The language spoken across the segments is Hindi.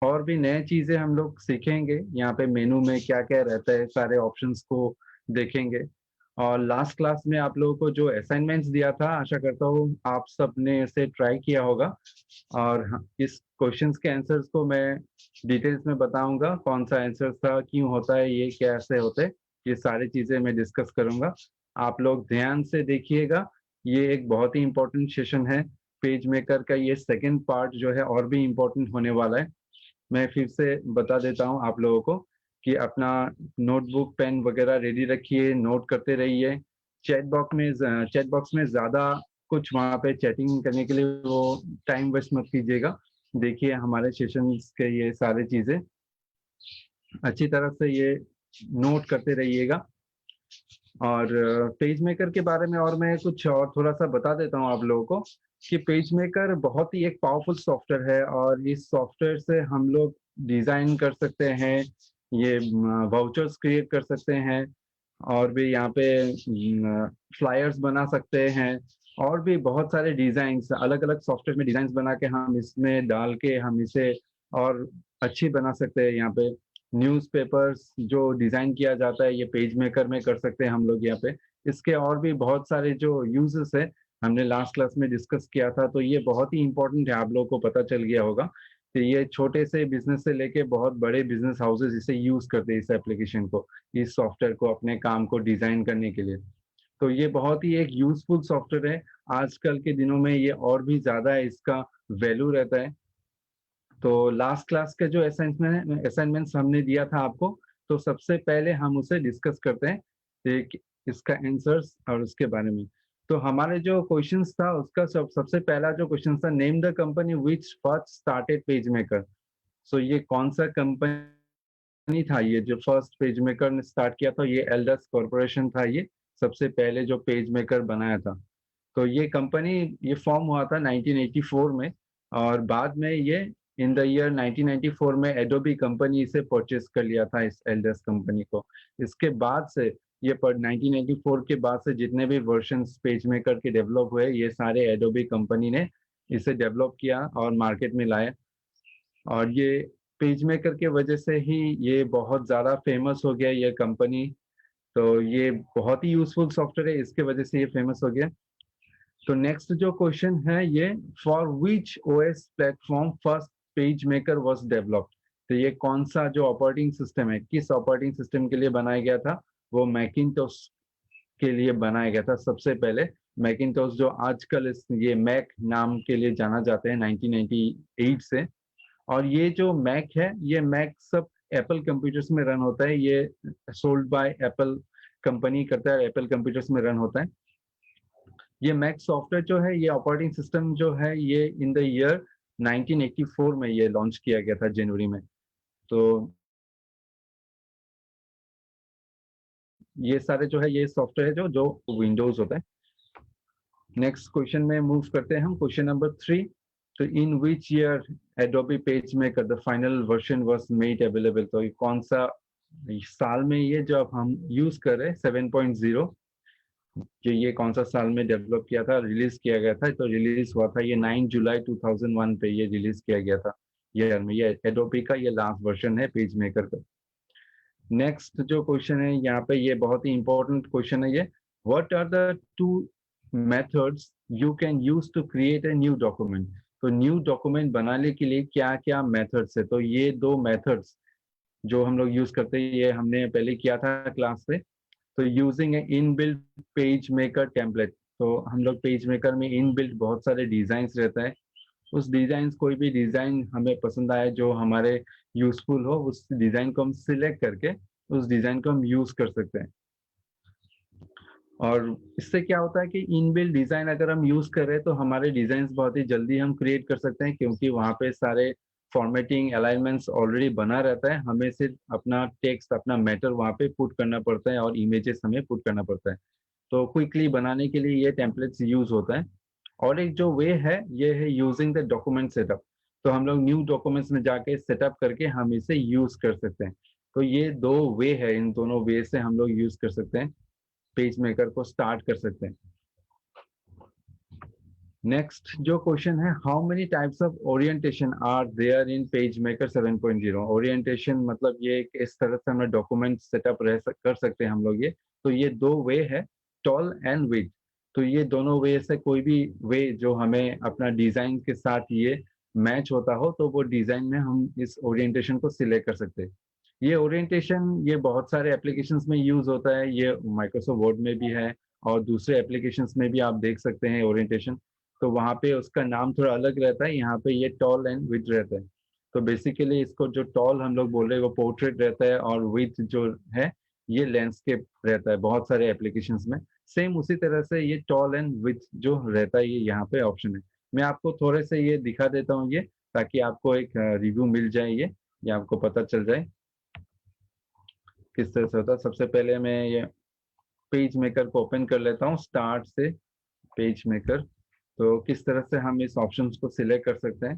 और भी नए चीज़ें हम लोग सीखेंगे। यहाँ पे मेनू में क्या-क्या रहता है, सारे ऑप्शंस को देखेंगे। और लास्ट क्लास में आप लोगों को जो असाइनमेंट्स दिया था, आशा करता हूँ आप सबने इसे ट्राई किया होगा। और इस क्वेश्चंस के आंसर्स को मैं डिटेल्स में बताऊँगा, कौन-सा आंसर था, क्यों होता है, ये कैसे होते हैं, ये सारी चीज़ें मैं डिस्कस करूँगा। आप लोग ध्यान से देखिएगा, ये एक बहुत ही इम्पोर्टेंट सेशन है। पेज मेकर का ये सेकंड पार्ट जो है और भी इम्पोर्टेंट होने वाला है। मैं फिर से बता देता हूँ आप लोगों को कि अपना नोटबुक, पेन वगैरह रेडी रखिए, नोट करते रहिए। चैट बॉक्स में ज़्यादा कुछ वहाँ पे चैटिंग करने के लिए वो टाइम वेस्ट मत कीजिएगा। देखिए हमारे सेशंस के ये सारी चीज़ें अच्छी तरह से ये नोट करते रहिएगा। और पेज मेकर के बारे में और मैं कुछ और थोड़ा-सा बता देता हूँ आप लोगों को कि पेज मेकर बहुत ही एक पावरफुल सॉफ्टवेयर है और इस सॉफ्टवेयर से हम लोग डिज़ाइन कर सकते हैं, ये वाउचर्स क्रिएट कर सकते हैं और भी यहाँ पे फ्लायर्स बना सकते हैं और भी बहुत सारे डिज़ाइन्स अलग-अलग सॉफ्टवेयर में डिज़ाइन्स बना के हम इसमें डाल के हम इसे और अच्छी बना सकते हैं यहाँ पे। न्यूज़पेपर्स जो डिज़ाइन किया जाता है, ये पेज मेकर में कर सकते हैं हम लोग यहाँ पे। इसके और भी बहुत सारे जो यूज़ेस हैं, हमने लास्ट क्लास में डिस्कस किया था, तो ये बहुत ही इम्पोर्टेंट है, आप लोगों को पता चल गया होगा कि ये छोटे से बिज़नेस से लेके बहुत बड़े बिज़नेस हाउसेज़ इसे यूज़ करते हैं इस एप्लीकेशन को, इस सॉफ्टवेयर को अपने काम को डिज़ाइन करने के लिए। तो ये बहुत ही एक यूज़फुल सॉफ्टवेयर है, आजकल के दिनों में ये और भी ज़्यादा इसका वैल्यू रहता है। तो लास्ट क्लास के जो असाइनमेंट्स हमने दिया था आपको, तो सबसे पहले हम उसे डिस्कस करते हैं, एक इसका आंसर्स और उसके बारे में। तो हमारे जो क्वेश्चंस था उसका सबसे पहला जो क्वेश्चन था, name the company which first started PageMaker. सो ये कौन-सा कंपनी था ये जो फर्स्ट पेजमेकर ने स्टार्ट किया था, ये एल्डस कॉर्पोरेशन था ये, सबसे पहले जो पेजमेकर बनाया था। तो ये कंपनी ये फॉर्म हुआ था 1984 में और बाद में ये इन द ईयर 1994 में एडोबी कंपनी इसे परचेज़ कर लिया था इस एल्डेस कंपनी को। इसके बाद से ये पर 1994 के बाद से जितने भी वर्ज़न्स पेजमेकर के डेवलप हुए, ये सारे एडोबी कंपनी ने इसे डेवलप किया और मार्केट में लाया और ये पेजमेकर के वजह से ही ये बहुत ज़्यादा फ़ेमस हो गया ये कंपनी। तो ये बहुत ही यूज़फुल सॉफ्टवेयर है, इसके वजह से ये फ़ेमस हो गया। तो नेक्स्ट जो क्वेश्चन है ये for which OS platform first page maker was developed. तो ये कौन सा जो ऑपरेटिंग सिस्टम है, किस ऑपरेटिंग सिस्टम के लिए बनाया गया था, वो मैकिन्टोश के लिए बनाया गया था सबसे पहले। मैकिन्टोश जो आजकल इस ये मैक नाम के लिए जाना जाते हैं 1998 से। और ये जो मैक है, ये मैक सब एप्पल कंप्यूटर्स में रन होता है, ये सोल्ड बाय एप्पल कंपनी करता है, एप्पल कंप्यूटर्स में रन होता है। ये मैक सॉफ्टवेयर जो है, ये ऑपरेटिंग सिस्टम जो है, ये इन द ईयर 1984 में ये लॉन्च किया गया था जनवरी में। तो ये सारे जो है ये सॉफ्टवेयर है जो विंडोज़ होता है। नेक्स्ट क्वेश्चन में मूव करते हैं हम क्वेश्चन नंबर 3। तो in which year Adobe PageMaker the final version was made available. तो ये कौन-सा साल में ये जो अब हम यूज़ कर रहे हैं 7.0 कि ये कौन-सा साल में डेवलप किया था, रिलीज़ किया गया था, तो रिलीज़ हुआ था ये 9 जुलाई 2001 पे ये रिलीज़ किया गया था, ईयर में। ये एडोबी का ये लास्ट वर्ज़न है पेजमेकर का। नेक्स्ट जो क्वेश्चन है यहाँ पे ये बहुत ही इम्पोर्टेंट क्वेश्चन है ये, what are the 2 methods you can use to create a new document. तो न्यू डॉक्यूमेंट बनाने के लिए क्या-क्या मेथड्स है, तो ये 2 मेथड्स जो हम लोग यूज़ करते हैं, ये हमने पहले किया था क्लास में। तो यूजिंग ए इनबिल्ट पेज मेकर टेम्पलेट। तो हम लोग पेज मेकर में इनबिल्ट बहुत सारे डिज़ाइंस रहता है। उस डिज़ाइंस कोई भी डिज़ाइन हमें पसंद आए जो हमारे यूज़फुल हो, उस डिज़ाइन को हम सिलेक्ट करके उस डिज़ाइन को हम यूज़ कर सकते हैं। और इससे क्या होता है कि इनबिल्ट डिज़ाइन अगर हम यूज़ कर रहे हैं तो हमारे डिज़ाइंस बहुत ही जल्दी हम क्रिएट कर सकते हैं क्योंकि वहाँ पे सारे फॉर्मेटिंग, अलाइनमेंट्स ऑलरेडी बना रहता है। हमें सिर्फ अपना टेक्स्ट, अपना मैटर वहाँ पे पुट करना पड़ता है और इमेजेस हमें पुट करना पड़ता है। तो क्विकली बनाने के लिए ये टेम्पलेट्स यूज़ होता है। और एक जो वे है, ये है यूजिंग द डॉक्यूमेंट सेटअप। तो हम लोग न्यू डॉक्यूमेंट्स में जाके सेटअप करके हम इसे यूज़ कर सकते हैं। तो ये 2 वे है, इन दोनों वे से हम लोग यूज़ कर सकते हैं, पेज मेकर को स्टार्ट कर सकते हैं। नेक्स्ट जो क्वेश्चन है, how many types of orientation are there in PageMaker 7.0। Orientation मतलब ये इस तरह से हमें डॉक्यूमेंट सेटअप कर सकते हैं हम लोग ये। तो ये दो वे है, टॉल एंड विड्थ। तो ये दोनों वे से कोई भी वे जो हमें अपना डिजाइन के साथ ये मैच होता हो, तो वो डिजाइन में हम इस ओरिएंटेशन को सिलेक्ट कर सकते हैं। ये ओरिएंटेशन ये बहुत सारे एप्लीकेशंस में यूज होता है, ये माइक्रोसॉफ्ट वर्ड में भी है और दूसरे एप्लीकेशंस में भी आप देख सकते हैं ओरिएंटेशन। तो वहाँ पे उसका नाम थोड़ा अलग रहता है, यहाँ पे ये टॉल एंड विथ रहता है। तो बेसिकली इसको जो टॉल हम लोग बोल रहे हैं वो पोर्ट्रेट रहता है, और विथ जो है ये लैंडस्केप रहता है बहुत सारे एप्लीकेशंस में। सेम उसी तरह से ये टॉल एंड विथ जो रहता है ये यहाँ पे ऑप्शन है। मैं आपको थोड़े से ये दिखा देता हूँ ये, ताकि आपको एक रिव्यू मिल जाए ये आपको पता चल जाए किस तरह से होता है। सबसे पहले मैं ये पेज मेकर को ओपन कर लेता हूँ, स्टार्ट से पेज मेकर। तो किस तरह से हम इस ऑप्शंस को सिलेक्ट कर सकते हैं,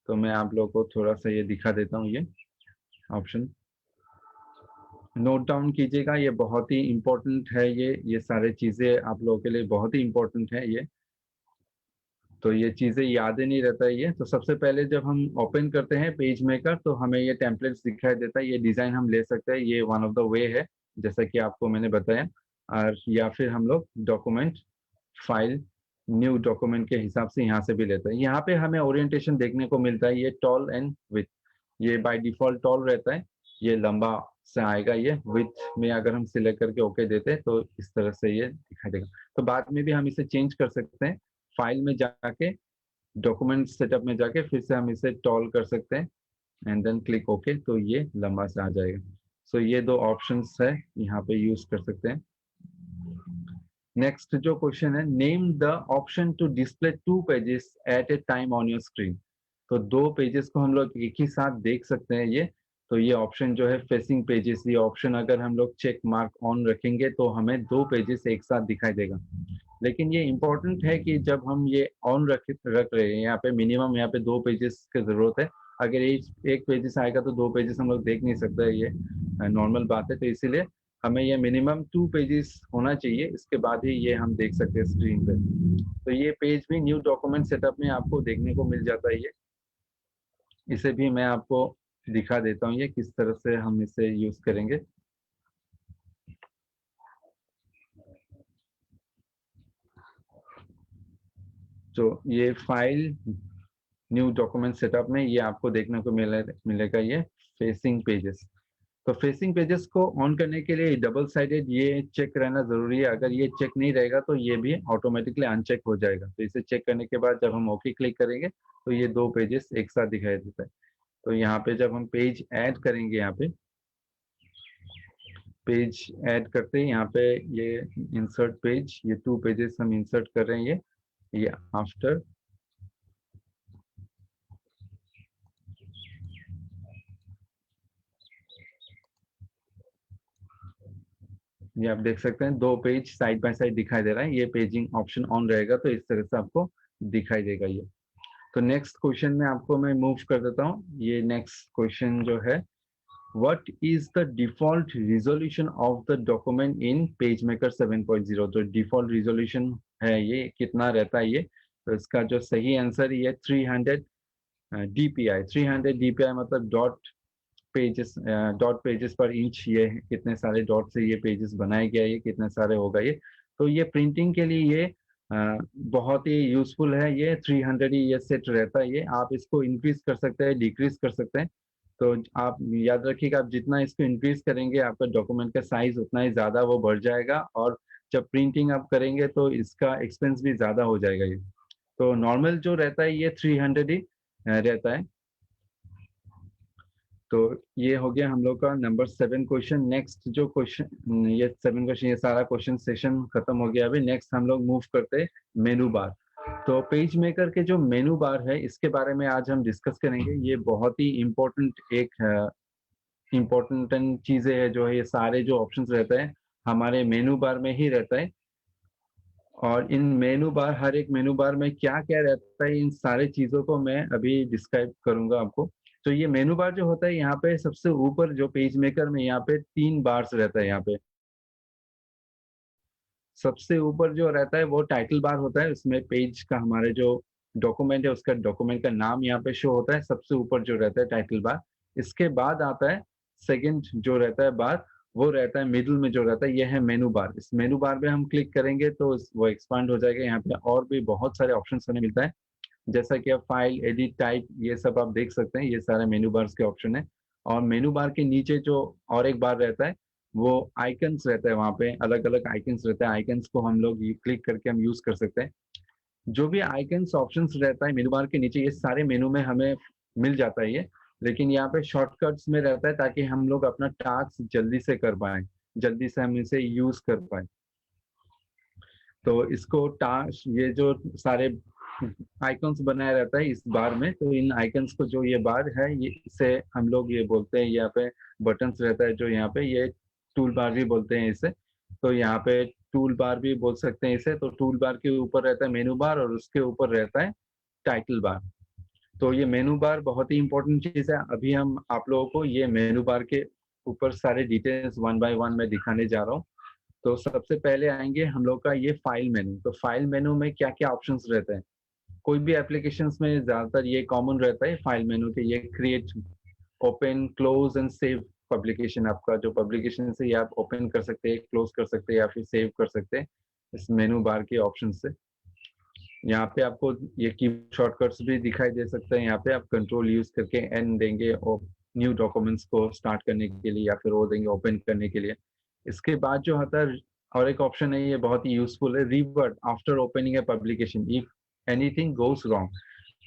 तो मैं आप लोगों को थोड़ा सा ये दिखा देता हूँ ये ऑप्शन। नोट डाउन कीजिएगा, ये बहुत ही इम्पोर्टेंट है, ये सारे चीज़ें आप लोगों के लिए बहुत ही इम्पोर्टेंट है ये। तो ये चीज़ें याद ही नहीं रहता है ये। तो सबसे पहले जब हम ओपन करते हैं पेज मेकर, तो हमें ये टेम्पलेट्स दिखाई देता है, ये डिज़ाइन हम ले सकते हैं, ये वन ऑफ द वे है जैसा कि आपको मैंने बताया। और या फिर हम लोग डॉक्यूमेंट फाइल न्यू डॉक्यूमेंट के हिसाब से यहाँ से भी लेते हैं। यहाँ पे हमें ओरिएंटेशन देखने को मिलता है, ये टॉल एंड विथ। ये बाय डिफॉल्ट टॉल रहता है, ये लंबा से आएगा। ये विथ में अगर हम सिलेक्ट करके ओके देते हैं तो इस तरह से ये दिखाई देगा। तो बाद में भी हम इसे चेंज कर सकते हैं, फाइल में जाके डॉक्यूमेंट सेटअप में जाके फिर से हम इसे टॉल कर सकते हैं एंड देन क्लिक ओके, तो ये लंबा से आ जाएगा। सो ये दो ऑप्शंस है, यहाँ पे यूज कर सकते हैं। नेक्स्ट जो क्वेश्चन है, name the option to display two pages at a time on your screen. तो दो पेजेस को हम लोग एक ही साथ देख सकते हैं ये। तो ये ऑप्शन जो है फेसिंग पेजेस, ये ऑप्शन अगर हम लोग चेक मार्क ऑन रखेंगे तो हमें दो पेजेस एक साथ दिखाई देगा। लेकिन ये इंपॉर्टेंट है कि जब हम ये ऑन रख रहे हैं, यहाँ पे मिनिमम यहाँ पे दो पेजेस की जरूरत है। अगर एक पेजेस आएगा तो दो पेजेस हम लोग देख नहीं सकते, ये नॉर्मल बात है। तो इसीलिए हमें ये मिनिमम टू पेजेस होना चाहिए, इसके बाद ही ये हम देख सकते हैं स्क्रीन पे। तो ये पेज भी न्यू डॉक्यूमेंट सेटअप में आपको देखने को मिल जाता है ये। इसे भी मैं आपको दिखा देता हूँ ये किस तरह से हम इसे यूज करेंगे। तो ये फाइल न्यू डॉक्यूमेंट सेटअप में ये आपको देखने को मिलेगा ये फेसिंग पेजेस। तो फेसिंग पेजेस को ऑन करने के लिए डबल साइडेड ये चेक रहना जरूरी है। अगर ये चेक नहीं रहेगा तो ये भी ऑटोमेटिकली अनचेक हो जाएगा। तो इसे चेक करने के बाद जब हम ओके क्लिक करेंगे तो ये दो पेजेस एक साथ दिखाई देता है। तो यहाँ पे जब हम पेज ऐड करेंगे, यहाँ पे पेज ऐड करते हैं, यहाँ पे ये इंसर्ट पेज, ये टू पेजेस हम इंसर्ट कर रहे हैं ये आफ्टर। ये आप देख सकते हैं दो पेज साइड बाय साइड दिखाई दे रहा है। ये पेजिंग ऑप्शन ऑन रहेगा तो इस तरह से आपको दिखाई देगा ये। तो नेक्स्ट क्वेश्चन में आपको मैं मूव कर देता हूँ। ये नेक्स्ट क्वेश्चन जो है, what is the default resolution of the document in PageMaker 7.0। जो डिफॉल्ट रिजोल्यूशन है ये कितना रहता है ये। तो इसका जो सही आंसर ये 300 DPI। 300 DPI मतलब डॉट पेजेस पर इंच। ये कितने सारे डॉट से ये पेजेस बनाए गया, ये कितने सारे होगा ये। तो ये प्रिंटिंग के लिए ये बहुत ही यूजफुल है। ये 300 ही ये सेट रहता है ये। आप इसको इंक्रीज कर सकते हैं, डिक्रीज कर सकते हैं। तो आप याद रखिएगा, आप जितना इसको इंक्रीज करेंगे आपका डॉक्यूमेंट का साइज उतना ही ज्यादा वो बढ़ जाएगा, और जब प्रिंटिंग आप करेंगे तो इसका एक्सपेंस भी ज्यादा हो जाएगा ये। तो नॉर्मल जो रहता है ये 300 ही रहता है। तो ये हो गया हम लोग का नंबर 7 क्वेश्चन। नेक्स्ट जो क्वेश्चन, ये 7 क्वेश्चन, ये सारा क्वेश्चन सेशन खत्म हो गया। अभी नेक्स्ट हम लोग मूव करते हैं मेनू बार। तो पेज मेकर के जो मेनू बार है इसके बारे में आज हम डिस्कस करेंगे। ये बहुत ही इम्पोर्टेंट चीजें है, जो है ये सारे जो ऑप्शंस रहते हैं हमारे मेनू बार में ही रहता है। और इन मेनू बार, हर एक मेनू बार में क्या क्या रहता है, इन सारे चीजों को मैं अभी डिस्क्राइब करूंगा आपको। तो ये मेनू बार जो होता है, यहाँ पे सबसे ऊपर जो पेज मेकर में यहाँ पे 3 बार्स रहता है यहाँ पे। सबसे ऊपर जो रहता है वो टाइटल बार होता है, उसमें पेज का हमारे जो डॉक्यूमेंट है उसका डॉक्यूमेंट का नाम यहाँ पे शो होता है, सबसे ऊपर जो रहता है टाइटल बार। इसके बाद आता है सेकंड जो रहता है बार, वो रहता है मिडल में जो रहता है, ये है मेनू बार। इस मेनू बार पे हम क्लिक करेंगे तो वो एक्सपांड हो जाएगा, यहाँ पे और भी बहुत सारे ऑप्शंस हमें मिलता है, जैसा कि आप फाइल, एडिट, टाइप, ये सब आप देख सकते हैं, ये सारे मेनू बार्स के ऑप्शन है। और मेनू बार के नीचे जो और एक बार रहता है, वो आइकन्स रहता है, वहाँ पे अलग-अलग आइकन्स रहता है, आइकन्स को हम लोग ये क्लिक करके हम यूज़ कर सकते हैं। जो भी आइकन्स ऑप्शंस रहता है मेनू बार के नीचे, ये सारे मेनू में हमें मिल जाता है ये, लेकिन यहाँ पे शॉर्टकट्स में रहता है ताकि हम लोग अपना टास्क जल्दी से कर पाएँ, जल्दी से हम इसे यूज़ कर पाएँ। तो इसको टास्क, ये जो सारे आइकन्स बनाया रहता है इस बार में, तो इन आइकन्स को, जो ये बार है, ये इसे हम लोग ये बोलते हैं, यहाँ पे बटन्स रहता है जो यहाँ पे, ये टूल बार भी बोलते हैं इसे। तो यहाँ पे टूल बार भी बोल सकते हैं इसे। तो टूल बार के ऊपर रहता है मेनू बार और उसके ऊपर रहता है टाइटल बार। तो ये मेनू बार बहुत ही इम्पोर्टेंट चीज़ है। अभी हम आप लोगों को ये मेनू बार के ऊपर सारे डिटेल्स वन बाय वन मैं दिखाने जा रहा हूँ। तो सबसे पहले आएँगे हम लोग का ये फाइल मेनू। तो फाइल मेनू में क्या-क्या ऑप्शंस रहते हैं? कोई भी एप्लीकेशंस में ज़्यादातर ये कॉमन रहता है फाइल मेनू के, ये create, open, close and save publication. आपका जो पब्लिकेशन है ये आप ओपन कर सकते हैं, क्लोज कर सकते हैं या फिर सेव कर सकते हैं इस मेनू बार के ऑप्शन से। यहाँ पे आपको ये कीबोर्ड शॉर्टकट्स भी दिखाई दे सकते हैं। यहाँ पे आप कंट्रोल यूज़ करके एन देंगे और न्यू डॉक्यूमेंट्स को स्टार्ट करने के लिए, या फिर ओ देंगे ओपन करने के लिए। इसके बाद जो आता है और एक ऑप्शन है, ये बहुत ही यूज़फुल है, revert after opening A publication if anything goes wrong.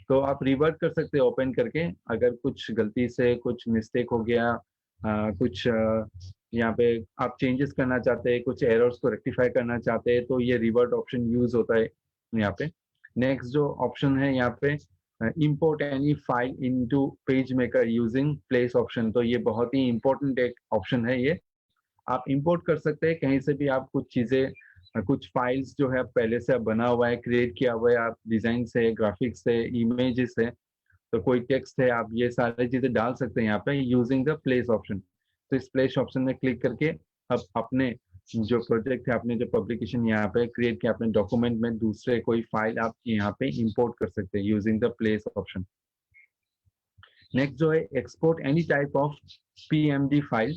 तो आप रिवर्ट कर सकते हैं ओपन करके, अगर कुछ गलती से कुछ मिस्टेक हो गया, कुछ यहाँ पे आप चेंजेस करना चाहते हैं, कुछ एरर्स को रेक्टिफाई करना चाहते हैं, तो ये रिवर्ट ऑप्शन यूज़ होता है यहाँ पे। नेक्स्ट जो ऑप्शन है यहाँ पे, import any file into page maker using place option. तो ये बहुत ही इम्पोर्टेंट एक ऑप्शन है ये। आप इम्पोर्ट कर सकते हैं कहीं से भी, आप कुछ चीज़ें, कुछ फाइल्स जो है पहले से आप बना हुआ है, क्रिएट किया हुआ है, आप डिज़ाइन से, ग्राफिक्स से, इमेजेस से, तो कोई टेक्स्ट है, आप ये सारी चीज़ें डाल सकते हैं यहाँ पे यूजिंग द प्लेस ऑप्शन। तो इस प्लेस ऑप्शन में क्लिक करके आप अपने जो प्रोजेक्ट है, आपने जो पब्लिकेशन यहाँ पे क्रिएट किया, अपने डॉक्यूमेंट में दूसरे कोई फाइल आप यहाँ पे इम्पोर्ट कर सकते हैं using the place option. Next जो है, export any type of PMD file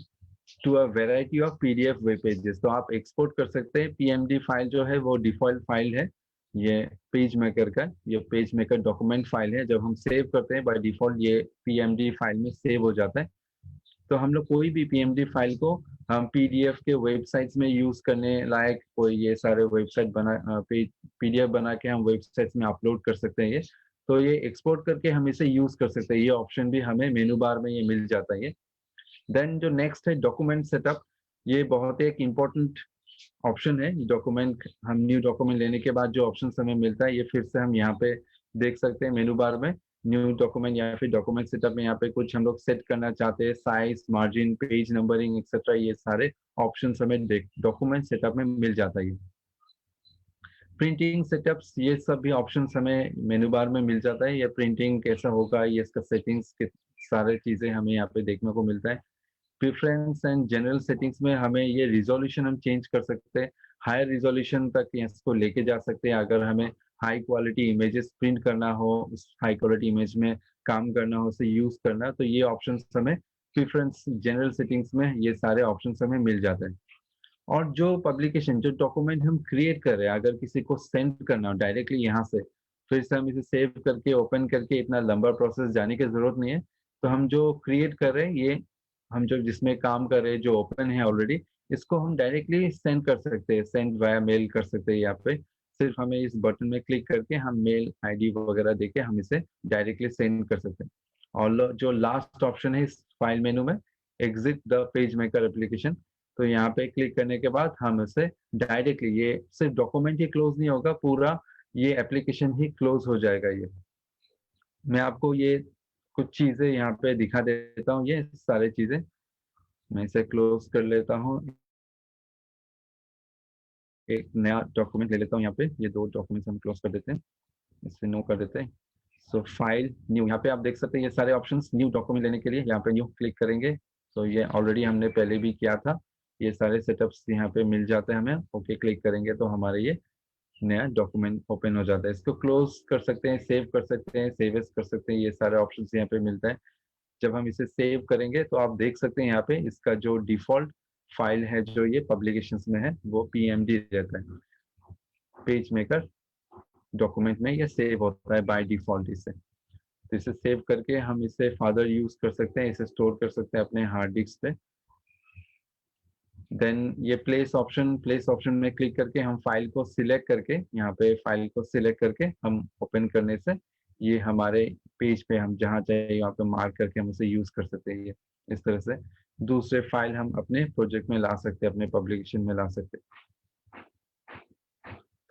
to a variety of PDF web pages. तो आप एक्सपोर्ट कर सकते हैं। पीएमडी फाइल जो है वो डिफ़ॉल्ट फाइल है, ये पेज मेकर का, ये पेज मेकर डॉक्यूमेंट फाइल है। जब हम सेव करते हैं बाय डिफ़ॉल्ट ये पीएमडी फाइल में सेव हो जाता है। तो हम लोग कोई भी पीएमडी फाइल को हम पीडीएफ के वेबसाइट्स में यूज़ करने लायक, कोई ये सारे वेबसाइट पीडीएफ बना के हम वेबसाइट्स में अपलोड कर सकते हैं ये। तो ये एक्सपोर्ट करके हम इसे यूज़ कर सकते हैं। ये ऑप्शन भी हमें मेनू बार में ये मिल जाता है ये। देन जो नेक्स्ट है डॉक्यूमेंट सेटअप, ये बहुत एक इम्पोर्टेंट ऑप्शन है। डॉक्यूमेंट, हम न्यू डॉक्यूमेंट लेने के बाद जो ऑप्शन हमें मिलता है, ये फिर से हम यहाँ पे देख सकते हैं मेनू बार में। न्यू डॉक्यूमेंट या फिर डॉक्यूमेंट सेटअप में यहाँ पे कुछ हम लोग सेट करना चाहते हैं, size, margin, page numbering etcetera, ये सारे ऑप्शन हमें डॉक्यूमेंट सेटअप में मिल जाता है। प्रिंटिंग सेटअप्स, ये सब भी ऑप्शंस हमें मेनू बार में मिल जाता है। ये प्रिंटिंग कैसा होगा, ये इसका सेटिंग्स के सारे चीज़ें हमें यहाँ पे देखने को मिलता है। प्रेफरेंस एंड जनरल सेटिंग्स में हमें ये रिज़ॉल्यूशन हम चेंज कर सकते हैं, हायर रिज़ॉल्यूशन तक इसको लेके जा सकते हैं। अगर हमें हाई क्वालिटी इमेजेस प्रिंट करना हो, उस हाई क्वालिटी इमेज में काम करना हो, उसे यूज़ करना, तो ये ऑप्शंस हमें प्रेफरेंस जनरल सेटिंग्स में ये सारे ऑप्शंस हमें मिल जाते हैं। और जो पब्लिकेशन, जो डॉक्यूमेंट हम क्रिएट कर रहे हैं, अगर किसी को सेंड करना हो डायरेक्टली यहाँ से, फिर से हम इसे सेव करके, ओपन करके इतना लंबा प्रोसेस जाने की ज़रूरत नहीं है। तो हम जो क्रिएट कर रहे हैं, ये हम जो जिसमें काम कर रहे हैं, जो ओपन है ऑलरेडी, इसको हम डायरेक्टली सेंड कर सकते हैं, सेंड वाया मेल कर सकते हैं यहाँ पे। सिर्फ हमें इस बटन में क्लिक करके हम मेल आईडी वगैरह देके हम इसे डायरेक्टली सेंड कर सकते हैं। और जो लास्ट ऑप्शन है इस फाइल मेनू में, exit the page maker application, तो यहाँ पे क्लिक करने के बाद हम इसे डायरेक्टली, ये सिर्फ डॉक्यूमेंट ही क्लोज नहीं होगा, पूरा ये एप्लीकेशन ही क्लोज हो जाएगा ये। मैं आपको ये कुछ चीज़ें यहाँ पे दिखा देता हूँ, ये सारी चीज़ें। मैं इसे क्लोज कर लेता हूँ। एक नया डॉक्यूमेंट ले लेता हूँ यहाँ पे, ये 2 डॉक्यूमेंट्स हम क्लोज कर देते हैं, इसे नो कर देते हैं। सो फाइल न्यू, यहाँ पे आप देख सकते हैं ये सारे ऑप्शंस न्यू डॉक्यूमेंट लेने के लिए, यहाँ पे न्यू क्लिक करेंगे। तो ये ऑलरेडी हमने पहले भी किया था। ये सारे सेटअप्स यहाँ पे मिल जाते हैं हमें। ओके क्लिक करेंगे तो हमारा ये नया डॉक्यूमेंट ओपन हो जाता है। इसको क्लोज कर सकते हैं, सेव कर सकते हैं, सेव एज कर सकते हैं, ये सारे ऑप्शंस यहाँ पे मिलते हैं। जब हम इसे सेव करेंगे तो आप देख सकते हैं यहाँ पे इसका जो डिफ़ॉल्ट फाइल है जो ये पब्लिकेशंस में है वो पीएमडी रहता है, पेज मेकर डॉक्यूमेंट में ये सेव होता है बाय डिफ़ॉल्ट इसे। तो इसे सेव करके हम इसे फर्दर यूज़ कर सकते हैं, इसे स्टोर कर सकते हैं अपने हार्ड डिस्क पे। देन ये प्लेस ऑप्शन में क्लिक करके हम फाइल को सिलेक्ट करके यहाँ पे फाइल को सिलेक्ट करके हम ओपन करने से ये हमारे पेज पे हम जहाँ चाहिए वहाँ पे मार्क करके हम उसे यूज़ कर सकते हैं। ये इस तरह से दूसरे फाइल हम अपने प्रोजेक्ट में ला सकते हैं, अपने पब्लिकेशन में ला सकते हैं।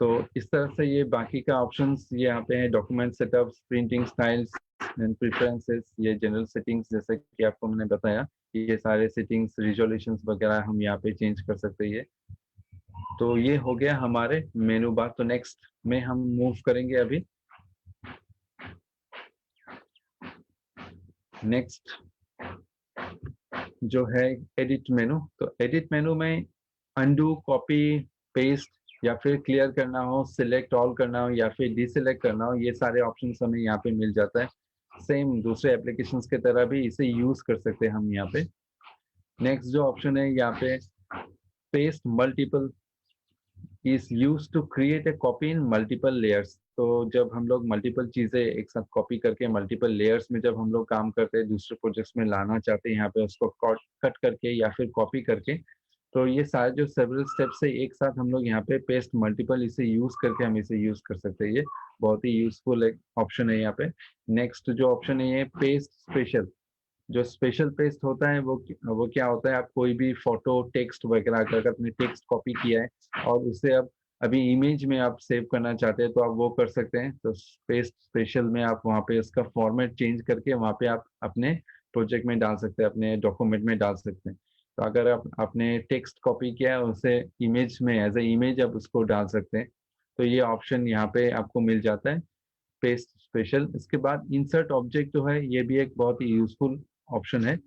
तो इस तरह से ये बाकी का ऑप्शंस ये यहाँ पे है, document setups, printing styles and preferences, ये जनरल सेटिंग्स जैसे कि आपको मैंने बताया, ये सारे सेटिंग्स रिजोल्यूशंस वगैरह हम यहाँ पे चेंज कर सकते हैं। तो ये हो गया हमारे मेनू बार। तो नेक्स्ट में हम मूव करेंगे अभी। नेक्स्ट जो है एडिट मेनू। तो एडिट मेनू में अनडू, कॉपी, पेस्ट या फिर क्लियर करना हो, सिलेक्ट ऑल करना हो या फिर डिसेलेक्ट करना हो, ये सारे ऑप्शंस हमें यहाँ पे मिल जाता है। सेम दूसरे एप्लीकेशंस के तरह भी इसे यूज कर सकते हैं हम यहाँ पे। नेक्स्ट जो ऑप्शन है यहाँ पे paste multiple is used to create a copy in multiple layers। तो जब हम लोग मल्टीपल चीजें एक साथ कॉपी करके मल्टीपल लेयर्स में जब हम लोग काम करते हैं, दूसरे प्रोजेक्ट्स में लाना चाहते हैं यहाँ पे उसको कट करके या फिर कॉपी करके, तो ये सारे जो सेवरल स्टेप्स है एक साथ हम लोग यहाँ पे पेस्ट मल्टीपल इसे यूज करके हम इसे यूज कर सकते हैं। ये बहुत ही यूजफुल एक ऑप्शन है यहाँ पे। नेक्स्ट जो ऑप्शन है ये पेस्ट स्पेशल। जो स्पेशल पेस्ट होता है वो क्या होता है, आप कोई भी फोटो, टेक्स्ट वगैरह अगर आपने टेक्स्ट कॉपी किया है और उसे अब अभी इमेज में आप सेव करना चाहते हैं तो आप वो कर सकते हैं। तो पेस्ट स्पेशल में आप वहाँ पे उसका फॉर्मेट चेंज करके वहाँ पे आप अपने प्रोजेक्ट में डाल सकते हैं, अपने डॉक्यूमेंट में डाल सकते हैं। तो अगर आप आपने टेक्स्ट कॉपी किया है उसे इमेज में एज ए इमेज आप उसको डाल सकते हैं। तो ये ऑप्शन यहाँ पे आपको मिल जाता है, पेस्ट स्पेशल। इसके बाद इंसर्ट ऑब्जेक्ट जो है ये भी एक बहुत ही यूजफुल ऑप्शन है।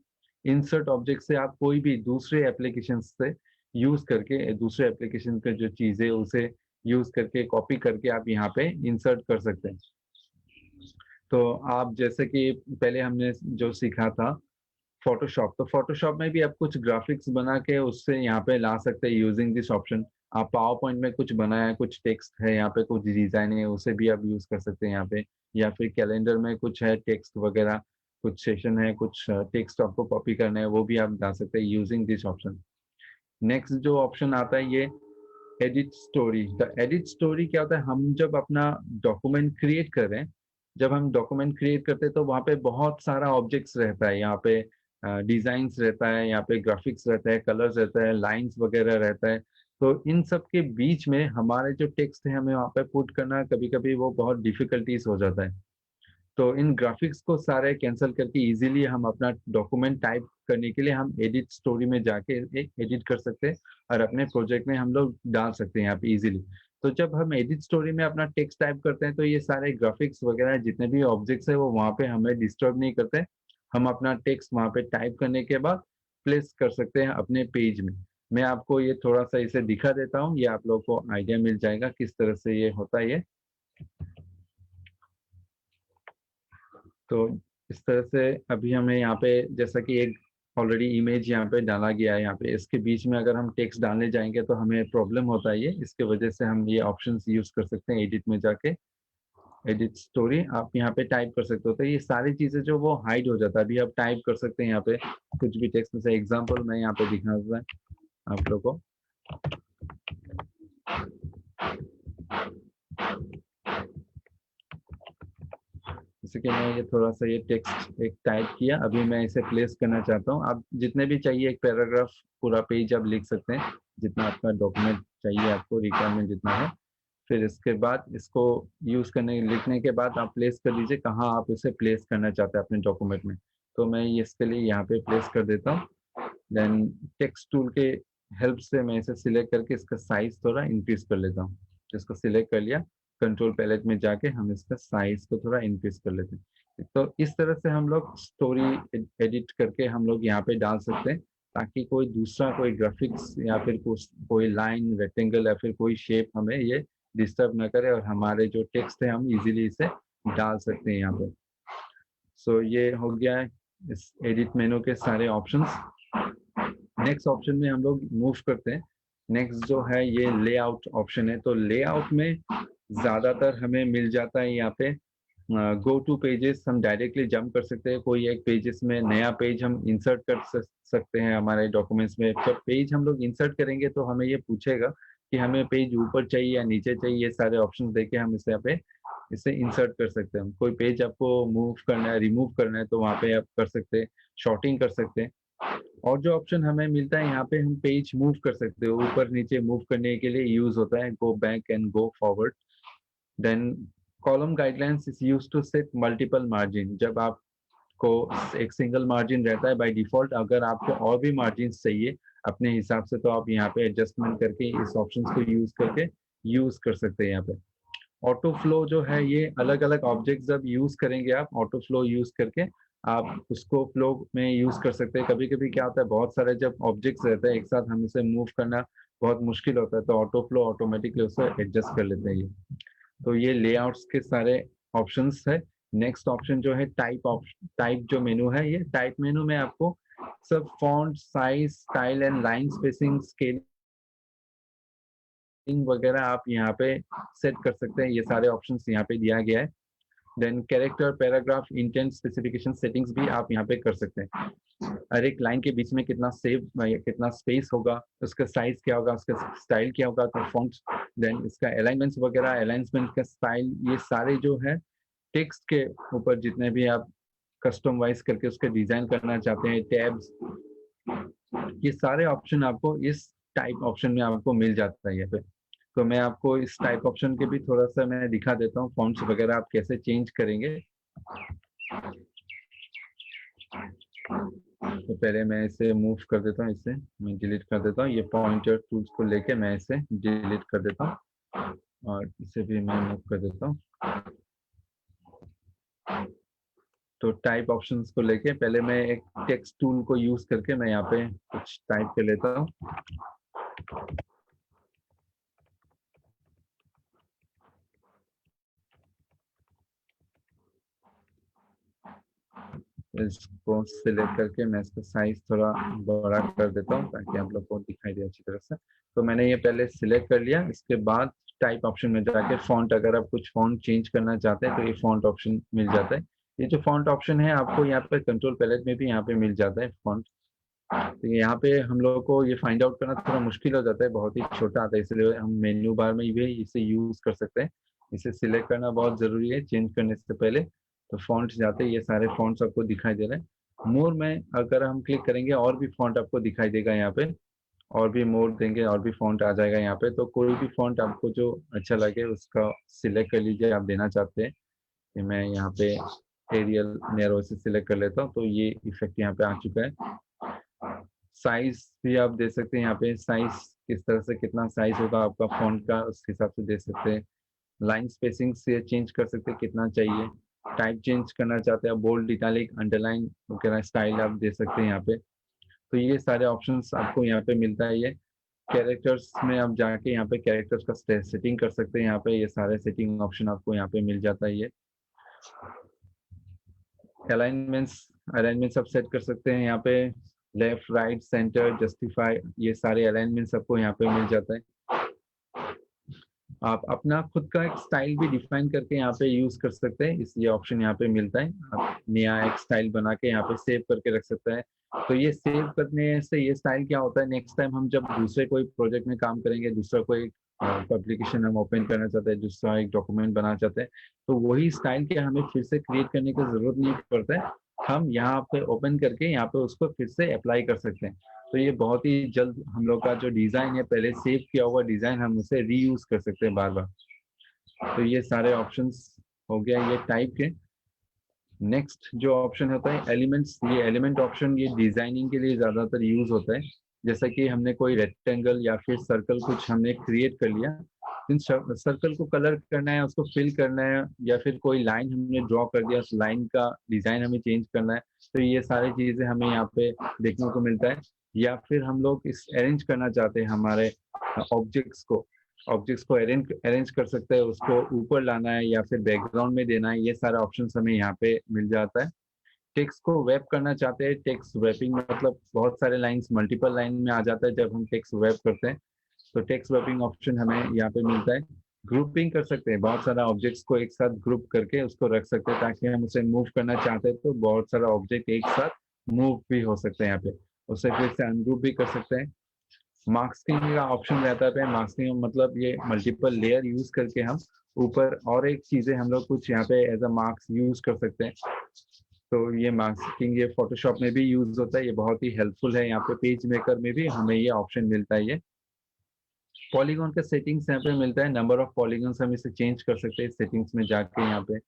इंसर्ट ऑब्जेक्ट से आप कोई भी दूसरे एप्लीकेशन से यूज करके दूसरे एप्लीकेशन के जो चीजें उसे यूज करके कॉपी करके आप यहाँ पे इंसर्ट कर सकते हैं। तो आप जैसे कि पहले हमने जो सीखा था फोटोशॉप, तो फोटोशॉप में भी आप कुछ ग्राफिक्स बना के उससे यहाँ पे ला सकते हैं यूजिंग दिस ऑप्शन। आप पावर पॉइंट में कुछ बनाया है, कुछ टेक्स्ट है यहाँ पे, कुछ डिजाइन है, उसे भी आप यूज कर सकते हैं यहाँ पे। या फिर कैलेंडर में कुछ है टेक्स्ट वगैरह, कुछ सेशन है, कुछ टेक्स्ट आपको कॉपी करना है, वो भी आप डाल सकते हैं यूजिंग दिस ऑप्शन। नेक्स्ट जो ऑप्शन आता है ये edit story. The edit story क्या होता है, हम जब अपना डॉक्यूमेंट क्रिएट कर रहे हैं, जब हम डॉक्यूमेंट क्रिएट करते हैं तो वहाँ पे बहुत सारा ऑब्जेक्ट्स रहता है, यहाँ पे डिजाइंस रहता है, यहाँ पे ग्राफिक्स रहता है, कलर्स रहता है, लाइंस वगैरह रहता है। तो इन सब के बीच में हमारे जो टेक्स्ट है हमें वहाँ पे पुट करना कभी कभी वो बहुत डिफिकल्टीज हो जाता है। तो इन ग्राफिक्स को सारे कैंसिल करके इजीली हम अपना डॉक्यूमेंट टाइप करने के लिए हम एडिट स्टोरी में जाके एडिट कर सकते हैं और अपने प्रोजेक्ट में हम लोग डाल सकते हैं यहाँ पे इजीली। तो जब हम एडिट स्टोरी में अपना टेक्स्ट टाइप करते हैं तो ये सारे ग्राफिक्स वगैरह जितने भी ऑब्जेक्ट्स है वो वहाँ पे हमें डिस्टर्ब नहीं करते। हम अपना टेक्स्ट वहाँ पे टाइप करने के बाद प्लेस कर सकते हैं अपने पेज में। मैं आपको ये थोड़ा सा इसे दिखा देता हूँ, ये आप लोग को आइडिया मिल जाएगा किस तरह से ये होता है। ये तो इस तरह से अभी हमें यहाँ पे जैसा कि एक ऑलरेडी इमेज यहाँ पे डाला गया है, यहाँ पे इसके बीच में अगर हम टेक्स्ट डालने जाएंगे तो हमें प्रॉब्लम होता है। ये इसके वजह से हम ये ऑप्शंस यूज कर सकते हैं, एडिट में जाके एडिट स्टोरी आप यहाँ पे टाइप कर सकते हो तो ये सारी चीजें जो वो हाइड हो जाता है। अभी आप टाइप कर सकते हैं यहाँ पे कुछ भी टेक्स्ट, जैसे एग्जाम्पल मैं यहाँ पे दिखा दूँ आप लोग को। जैसे कि मैं ये थोड़ा सा ये टेक्स्ट एक टाइप किया, अभी मैं इसे प्लेस करना चाहता हूँ। आप जितने भी चाहिए एक पैराग्राफ पूरा पेज आप लिख सकते हैं, जितना आपका डॉक्यूमेंट चाहिए, आपको रिक्वायरमेंट जितना है। फिर इसके बाद इसको यूज करने लिखने के बाद आप प्लेस कर दीजिए कहाँ आप इसे प्लेस करना चाहते हैं अपने डॉक्यूमेंट में। तो मैं इसके लिए यहाँ पे प्लेस कर देता हूँ। देन टेक्स्ट टूल के हेल्प से मैं इसे सिलेक्ट करके इसका साइज थोड़ा इंक्रीज कर लेता हूँ। इसको सिलेक्ट कर लिया, कंट्रोल पैलेट में जाके हम इसका साइज को थोड़ा इंक्रीज कर लेते हैं। तो इस तरह से हम लोग स्टोरी एडिट करके हम लोग यहाँ पे डाल सकते हैं ताकि कोई दूसरा कोई ग्राफिक्स या फिर कोई लाइन रेक्टेंगल या फिर कोई शेप हमें ये डिस्टर्ब न करे और हमारे जो टेक्स्ट है हम इजीली इसे डाल सकते हैं यहाँ पे। सो ये हो गया है इस एडिट मेनू के सारे ऑप्शंस। नेक्स्ट ऑप्शन में हम लोग मूव करते हैं। नेक्स्ट जो है ये लेआउट ऑप्शन है। तो लेआउट में ज़्यादातर हमें मिल जाता है यहाँ पे गो टू पेजेस, हम डायरेक्टली जंप कर सकते हैं। कोई एक पेजेस में नया पेज हम इंसर्ट कर सकते हैं हमारे डॉक्यूमेंट्स में। जब पेज हम लोग इंसर्ट करेंगे तो हमें ये पूछेगा कि हमें पेज ऊपर चाहिए या नीचे चाहिए। ये सारे ऑप्शन देके हम इसे यहाँ पे इसे इंसर्ट कर सकते हैं। कोई पेज आपको मूव करना है, रिमूव करना है तो वहाँ पे आप कर सकते हैं, शॉर्टिंग कर सकते हैं। और जो ऑप्शन हमें मिलता है यहाँ पे, हम पेज मूव कर सकते हो, ऊपर नीचे मूव करने के लिए यूज होता है go back and go forward. Then column guidelines is use to set multiple margin. जब आपको एक सिंगल मार्जिन रहता है बाय डिफॉल्ट, अगर आपको और भी मार्जिन चाहिए अपने हिसाब से तो आप यहाँ पे एडजस्टमेंट करके इस ऑप्शन को यूज करके यूज कर सकते हैं। यहाँ पे ऑटो फ्लो जो है ये अलग अलग ऑब्जेक्ट जब यूज करेंगे आप ऑटो फ्लो यूज करके आप उसको फ्लो में यूज कर सकते हैं। कभी कभी क्या होता है, बहुत सारे जब ऑब्जेक्ट्स रहते हैं एक साथ, हम इसे मूव करना बहुत मुश्किल होता है, तो ऑटो फ्लो ऑटोमेटिकली उसे एडजस्ट कर लेते हैं ये। तो ये लेआउट्स के सारे ऑप्शंस है। नेक्स्ट ऑप्शन जो है टाइप जो मेनू है, ये टाइप मेनू में आपको सब font size style and line spacing scaling वगैरह आप यहाँ पे सेट कर सकते हैं। ये सारे ऑप्शंस यहाँ पे दिया गया है। Then character paragraph intent specification settings भी आप यहाँ पे कर सकते हैं। हर एक लाइन के बीच में कितना कितना स्पेस होगा, उसका साइज क्या होगा, उसका स्टाइल क्या होगा, तो फॉन्ट, देन इसका अलाइनमेंट्स वगैरह, अलाइनमेंट का स्टाइल, ये सारे जो है टेक्स्ट के ऊपर जितने भी आप कस्टम वाइज करके उसके डिजाइन करना चाहते हैं, टैब्स, ये सारे ऑप्शन आपको इस टाइप ऑप्शन में आपको मिल जाता है यहाँ पे। तो मैं आपको इस टाइप ऑप्शन के भी थोड़ा सा मैं दिखा देता हूँ, फॉन्ट्स वगैरह आप कैसे चेंज करेंगे। तो पहले मैं इसे मूव कर देता हूँ, इसे मैं डिलीट कर देता हूँ। ये पॉइंटर टूल्स को लेके मैं इसे डिलीट कर देता हूँ और इसे भी मैं मूव कर देता हूँ। तो टाइप ऑप्शंस को लेके पहले मैं एक टेक्स्ट टूल को यूज करके मैं यहाँ पे कुछ टाइप कर लेता हूँ। इसको सिलेक्ट करके मैं इसका साइज थोड़ा बड़ा कर देता हूँ ताकि आप लोग को दिखाई दे अच्छी तरह से। तो मैंने ये पहले सिलेक्ट कर लिया। इसके बाद टाइप ऑप्शन में जाके फॉन्ट, अगर आप कुछ फॉन्ट चेंज करना चाहते हैं तो ये फॉन्ट ऑप्शन मिल जाता है। ये जो फॉन्ट ऑप्शन है आपको यहाँ पे कंट्रोल पैलेट में भी यहाँ पे मिल जाता है फॉन्ट। तो यहाँ पे हम लोगों को ये फाइंड आउट करना थोड़ा मुश्किल हो जाता है, बहुत ही छोटा आता है, इसलिए हम मेन्यू बार में भी इसे यूज कर सकते हैं। इसे सिलेक्ट करना बहुत जरूरी है चेंज करने से पहले। तो फॉन्ट्स जाते हैं, ये सारे फॉन्ट्स आपको दिखाई दे रहे हैं। मोर में अगर हम क्लिक करेंगे और भी फॉन्ट आपको दिखाई देगा यहाँ पे, और भी मोर देंगे और भी फॉन्ट आ जाएगा यहाँ पे। तो कोई भी फॉन्ट आपको जो अच्छा लगे उसका सिलेक्ट कर लीजिए, आप देना चाहते हैं। कि मैं यहाँ पे एरियल नैरो से सिलेक्ट कर लेता हूँ, तो ये इफेक्ट यहाँ पे आ चुका है। साइज भी आप दे सकते हैं यहाँ पे, साइज किस तरह से कितना साइज होगा आपका फॉन्ट का उस हिसाब से दे सकते हैं। लाइन स्पेसिंग से चेंज कर सकते हैं कितना चाहिए। टाइप चेंज करना चाहते हैं, बोल्ड इटैलिक अंडरलाइन वगैरह स्टाइल आप दे सकते हैं यहाँ पे। तो ये सारे ऑप्शंस आपको यहाँ पे मिलता है। ये कैरेक्टर्स में आप जाके यहाँ पे कैरेक्टर्स का सेटिंग कर सकते हैं। यहाँ पे ये सारे सेटिंग ऑप्शन आपको यहाँ पे मिल जाता है। ये अलाइनमेंट्स आप सेट कर सकते हैं यहाँ पे, लेफ्ट राइट सेंटर जस्टिफाई, ये सारे अलाइनमेंट्स आपको यहाँ पे मिल जाता है। आप अपना खुद का एक स्टाइल भी डिफाइन करके यहाँ पे यूज कर सकते हैं। इस ये ऑप्शन यहाँ पे मिलता है, आप नया एक स्टाइल बना के यहाँ पे सेव करके रख सकते हैं। तो ये सेव करने से ये स्टाइल क्या होता है, नेक्स्ट टाइम हम जब दूसरे कोई प्रोजेक्ट में काम करेंगे, दूसरा कोई पब्लिकेशन हम ओपन करना चाहते हैं, दूसरा एक डॉक्यूमेंट बनाना चाहते हैं, तो वही स्टाइल के हमें फिर से क्रिएट करने की जरूरत नहीं पड़ता है। हम यहाँ पे ओपन करके यहाँ पे उसको फिर से अप्लाई कर सकते हैं। तो ये बहुत ही जल्द हम लोग का जो डिजाइन है, पहले सेव किया हुआ डिजाइन, हम उसे रीयूज कर सकते हैं बार बार। तो ये सारे ऑप्शंस हो गया ये टाइप के। नेक्स्ट जो ऑप्शन होता है एलिमेंट्स, ये एलिमेंट ऑप्शन ये डिजाइनिंग के लिए ज्यादातर यूज होता है। जैसा कि हमने कोई रेक्टेंगल या फिर सर्कल कुछ हमने क्रिएट कर लिया, इन सर्कल को कलर करना है, उसको फिल करना है, या फिर कोई लाइन हमने ड्रॉ कर दिया, उस लाइन का डिजाइन हमें चेंज करना है, तो ये सारी चीजें हमें यहाँ पे देखने को मिलता है। या फिर हम लोग इस अरेंज करना चाहते हैं हमारे ऑब्जेक्ट्स को अरेंज कर सकते हैं, उसको ऊपर लाना है या फिर बैकग्राउंड में देना है, ये सारा ऑप्शंस हमें यहाँ पे मिल जाता है। टेक्स्ट को वेब करना चाहते हैं, टेक्स्ट वेबिंग मतलब बहुत सारे लाइन्स मल्टीपल लाइन में आ जाता है जब हम टेक्स्ट वेब करते हैं, तो टेक्स्ट वेबिंग ऑप्शन हमें यहाँ पे मिलता है। ग्रुपिंग कर सकते हैं, बहुत सारा ऑब्जेक्ट्स को एक साथ ग्रुप करके उसको रख सकते हैं, ताकि हम उसे मूव करना चाहते हैं तो बहुत सारा ऑब्जेक्ट एक साथ मूव भी हो सकते हैं यहाँ पे, उसे फिर से अनग्रुप भी कर सकते हैं। मास्किंग का ऑप्शन रहता है, मास्किंग मतलब ये मल्टीपल लेयर यूज करके हम ऊपर और एक चीजें हम लोग कुछ यहाँ पे एज अ मार्क्स यूज कर सकते हैं। तो ये मास्किंग ये फोटोशॉप में भी यूज होता है, ये बहुत ही हेल्पफुल है। यहाँ पे पेज मेकर में भी हमें ये ऑप्शन मिलता है। ये पॉलीगॉन का सेटिंग्स यहाँ पे मिलता है, नंबर ऑफ पॉलीगॉन्स हम इसे चेंज कर सकते हैं सेटिंग्स में जाके यहाँ पे।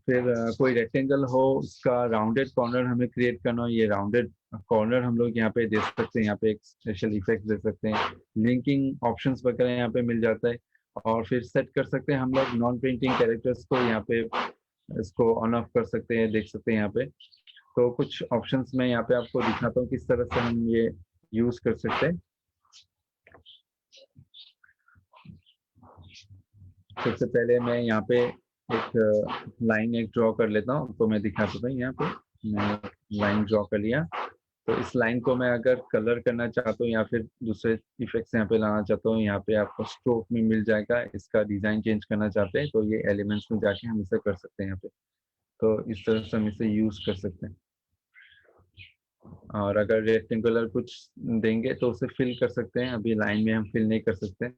फिर कोई रेक्टेंगल हो, उसका राउंडेड कॉर्नर हमें क्रिएट करना हो, ये राउंडेड कॉर्नर हम लोग यहाँ पे दे सकते हैं, यहाँ पे एक स्पेशल इफेक्ट दे सकते हैं। लिंकिंग ऑप्शंस वगैरह यहाँ पे मिल जाता है। और फिर सेट कर सकते हैं हम लोग नॉन प्रिंटिंग कैरेक्टर्स को, यहाँ पे इसको ऑन ऑफ कर सकते हैं, देख सकते हैं यहाँ पे। तो कुछ ऑप्शंस मैं यहाँ पे आपको दिखाता हूँ किस तरह से हम ये यूज कर सकते हैं। सबसे पहले मैं यहाँ पे एक लाइन एक ड्रॉ कर लेता हूँ, तो मैं दिखा देता हूँ। यहाँ पे मैं लाइन ड्रॉ कर लिया, तो इस लाइन को मैं अगर कलर करना चाहता हूँ या फिर दूसरे इफेक्ट्स यहाँ पे लाना चाहता हूँ, यहाँ पे आपको स्ट्रोक में मिल जाएगा। इसका डिजाइन चेंज करना चाहते हैं तो ये एलिमेंट्स में जाके हम इसे कर सकते हैं यहाँ पे। तो इस तरह से हम इसे यूज कर सकते हैं। और अगर रेक्टेंगुलर कुछ देंगे तो उसे फिल कर सकते हैं, अभी लाइन में हम फिल नहीं कर सकते।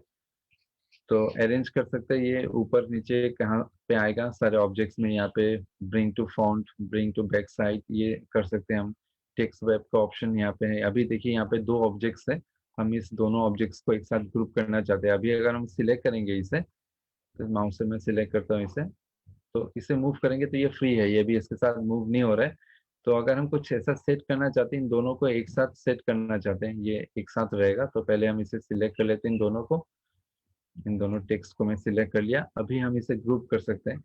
तो अरेंज कर सकते हैं, ये ऊपर नीचे कहाँ पे आएगा सारे ऑब्जेक्ट्स में, यहाँ पे bring to front, bring to back side, ये कर सकते हैं हम। टेक्स्ट वेब का ऑप्शन यहाँ पे है। अभी देखिए यहाँ पे दो ऑब्जेक्ट्स है, हम इस दोनों ऑब्जेक्ट्स को एक साथ ग्रुप करना चाहते हैं। अभी अगर हम सिलेक्ट करेंगे इसे, तो माउस से मैं सिलेक्ट करता हूँ इसे, तो इसे मूव करेंगे तो ये फ्री है, ये भी इसके साथ मूव नहीं हो रहा है। तो अगर हम कुछ ऐसा सेट करना चाहते हैं, इन दोनों को एक साथ सेट करना चाहते हैं, ये एक साथ रहेगा, तो पहले हम इसे सिलेक्ट कर लेते हैं इन दोनों को। इन दोनों टेक्स्ट को मैं सिलेक्ट कर लिया। अभी हम इसे ग्रुप कर सकते हैं,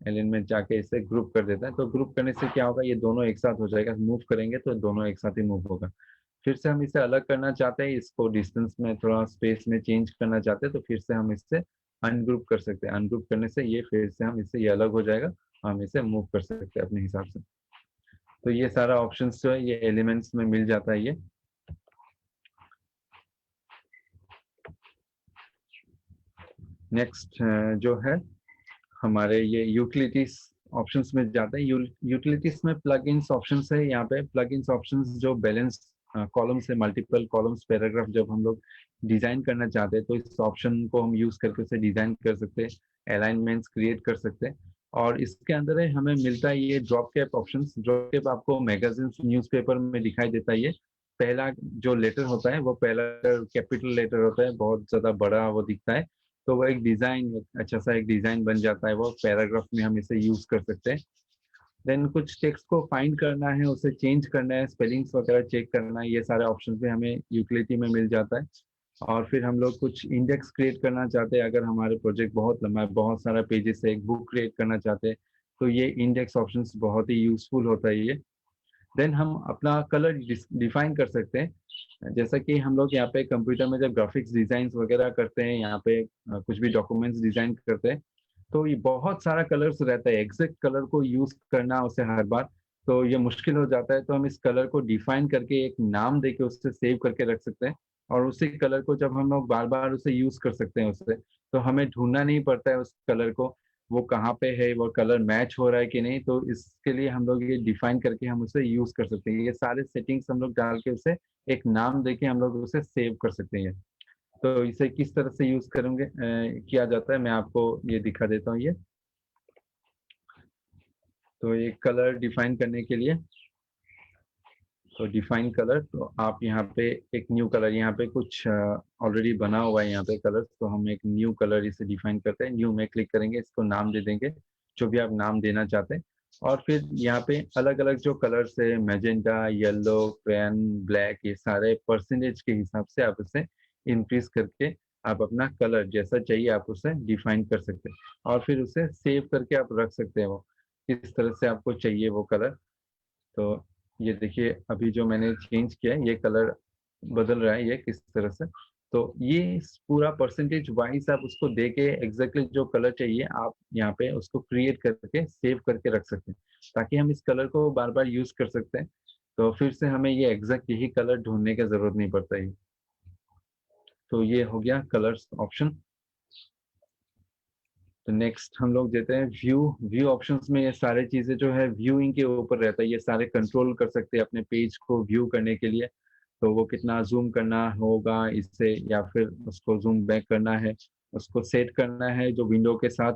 एलिन में जाके इसे ग्रुप कर देता है। तो ग्रुप करने से क्या होगा, ये दोनों एक साथ हो जाएगा, मूव करेंगे तो दोनों एक साथ ही मूव होगा। फिर से हम इसे अलग करना चाहते हैं, इसको डिस्टेंस में थोड़ा स्पेस में चेंज करना चाहते हैं, तो फिर से हम इससे अनग्रुप कर सकते हैं। अनग्रुप करने से ये फिर से हम इससे ये अलग हो जाएगा, हम इसे मूव कर सकते हैं अपने हिसाब से। तो ये सारा ऑप्शंस जो है ये एलिमेंट्स में मिल जाता है। ये नेक्स्ट जो है हमारे ये यूटिलिटीज ऑप्शंस में जाते हैं। यूटिलिटीज में प्लगइन्स ऑप्शंस है। यहाँ पे प्लगइन्स ऑप्शंस जो बैलेंस कॉलम्स है, मल्टीपल कॉलम्स पैराग्राफ जब हम लोग डिजाइन करना चाहते हैं तो इस ऑप्शन को हम यूज करके उसे डिजाइन कर सकते हैं, अलाइनमेंट्स क्रिएट कर सकते हैं। और इसके अंदर है हमें मिलता है ये drop cap option. Drop cap आपको मैगजीन न्यूज़पेपर में दिखाई देता है। ये पहला जो लेटर होता है वो पहला कैपिटल लेटर होता है, बहुत ज्यादा बड़ा वो दिखता है, तो वो एक डिजाइन, अच्छा सा एक डिजाइन बन जाता है, वो पैराग्राफ में हम इसे यूज कर सकते हैं। देन कुछ टेक्स्ट को फाइंड करना है, उसे चेंज करना है, स्पेलिंग्स वगैरह चेक करना है, ये सारे ऑप्शन भी हमें यूटिलिटी में मिल जाता है। और फिर हम लोग कुछ इंडेक्स क्रिएट करना चाहते हैं, अगर हमारे प्रोजेक्ट बहुत लंबा है, बहुत सारा पेजेस है, एक बुक क्रिएट करना चाहते हैं, तो ये इंडेक्स ऑप्शंस बहुत ही यूजफुल होता है ये। देन हम अपना कलर डिफाइन कर सकते हैं, जैसा कि हम लोग यहाँ पे कंप्यूटर में जब ग्राफिक्स डिजाइन वगैरह करते हैं, यहाँ पे कुछ भी डॉक्यूमेंट्स डिजाइन करते हैं, तो ये बहुत सारा कलर्स रहता है, एग्जैक्ट कलर को यूज करना उसे हर बार, तो ये मुश्किल हो जाता है। तो हम इस कलर को डिफाइन करके एक नाम देके उससे सेव करके रख सकते हैं, और उसी कलर को जब हम लोग बार बार उसे यूज कर सकते हैं उससे, तो हमें ढूंढना नहीं पड़ता है उस कलर को, वो कहाँ पे है, वो कलर मैच हो रहा है कि नहीं। तो इसके लिए हम लोग ये डिफाइन करके हम उसे यूज कर सकते हैं। ये सारे सेटिंग्स हम लोग डाल के उसे एक नाम देके हम लोग उसे सेव कर सकते हैं। तो इसे किस तरह से यूज करेंगे किया जाता है, मैं आपको ये दिखा देता हूँ। ये तो ये कलर डिफाइन करने के लिए, तो डिफाइन कलर, तो आप यहाँ पे एक न्यू कलर, यहाँ पे कुछ ऑलरेडी बना हुआ है यहाँ पे कलर, तो हम एक न्यू कलर इसे डिफाइन करते हैं। न्यू में क्लिक करेंगे, इसको नाम दे देंगे जो भी आप नाम देना चाहते हैं। और फिर यहाँ पे अलग अलग जो कलर्स है, मैजेंटा, येलो, क्रेयन, ब्लैक, ये सारे परसेंटेज के हिसाब से आप उसे इंक्रीज करके आप अपना कलर जैसा चाहिए आप उसे डिफाइन कर सकते हैं, और फिर उसे सेव करके आप रख सकते हैं वो किस तरह से आपको चाहिए वो कलर। तो ये देखिए अभी जो मैंने चेंज किया है, ये कलर बदल रहा है ये किस तरह से। तो ये पूरा परसेंटेज वाइज आप उसको दे के एग्जैक्टली जो कलर चाहिए आप यहाँ पे उसको क्रिएट करके सेव करके रख सकते हैं, ताकि हम इस कलर को बार बार यूज कर सकते हैं। तो फिर से हमें ये एग्जैक्ट यही कलर ढूंढने की जरूरत नहीं पड़ता है। तो ये हो गया कलर्स ऑप्शन। तो नेक्स्ट हम लोग देते हैं व्यू। व्यू ऑप्शंस में ये सारे चीजें जो है व्यूइंग के ऊपर रहता है, ये सारे कंट्रोल कर सकते हैं अपने पेज को व्यू करने के लिए। तो वो कितना जूम करना होगा इससे, या फिर उसको जूम बैक करना है, उसको सेट करना है जो विंडो के साथ।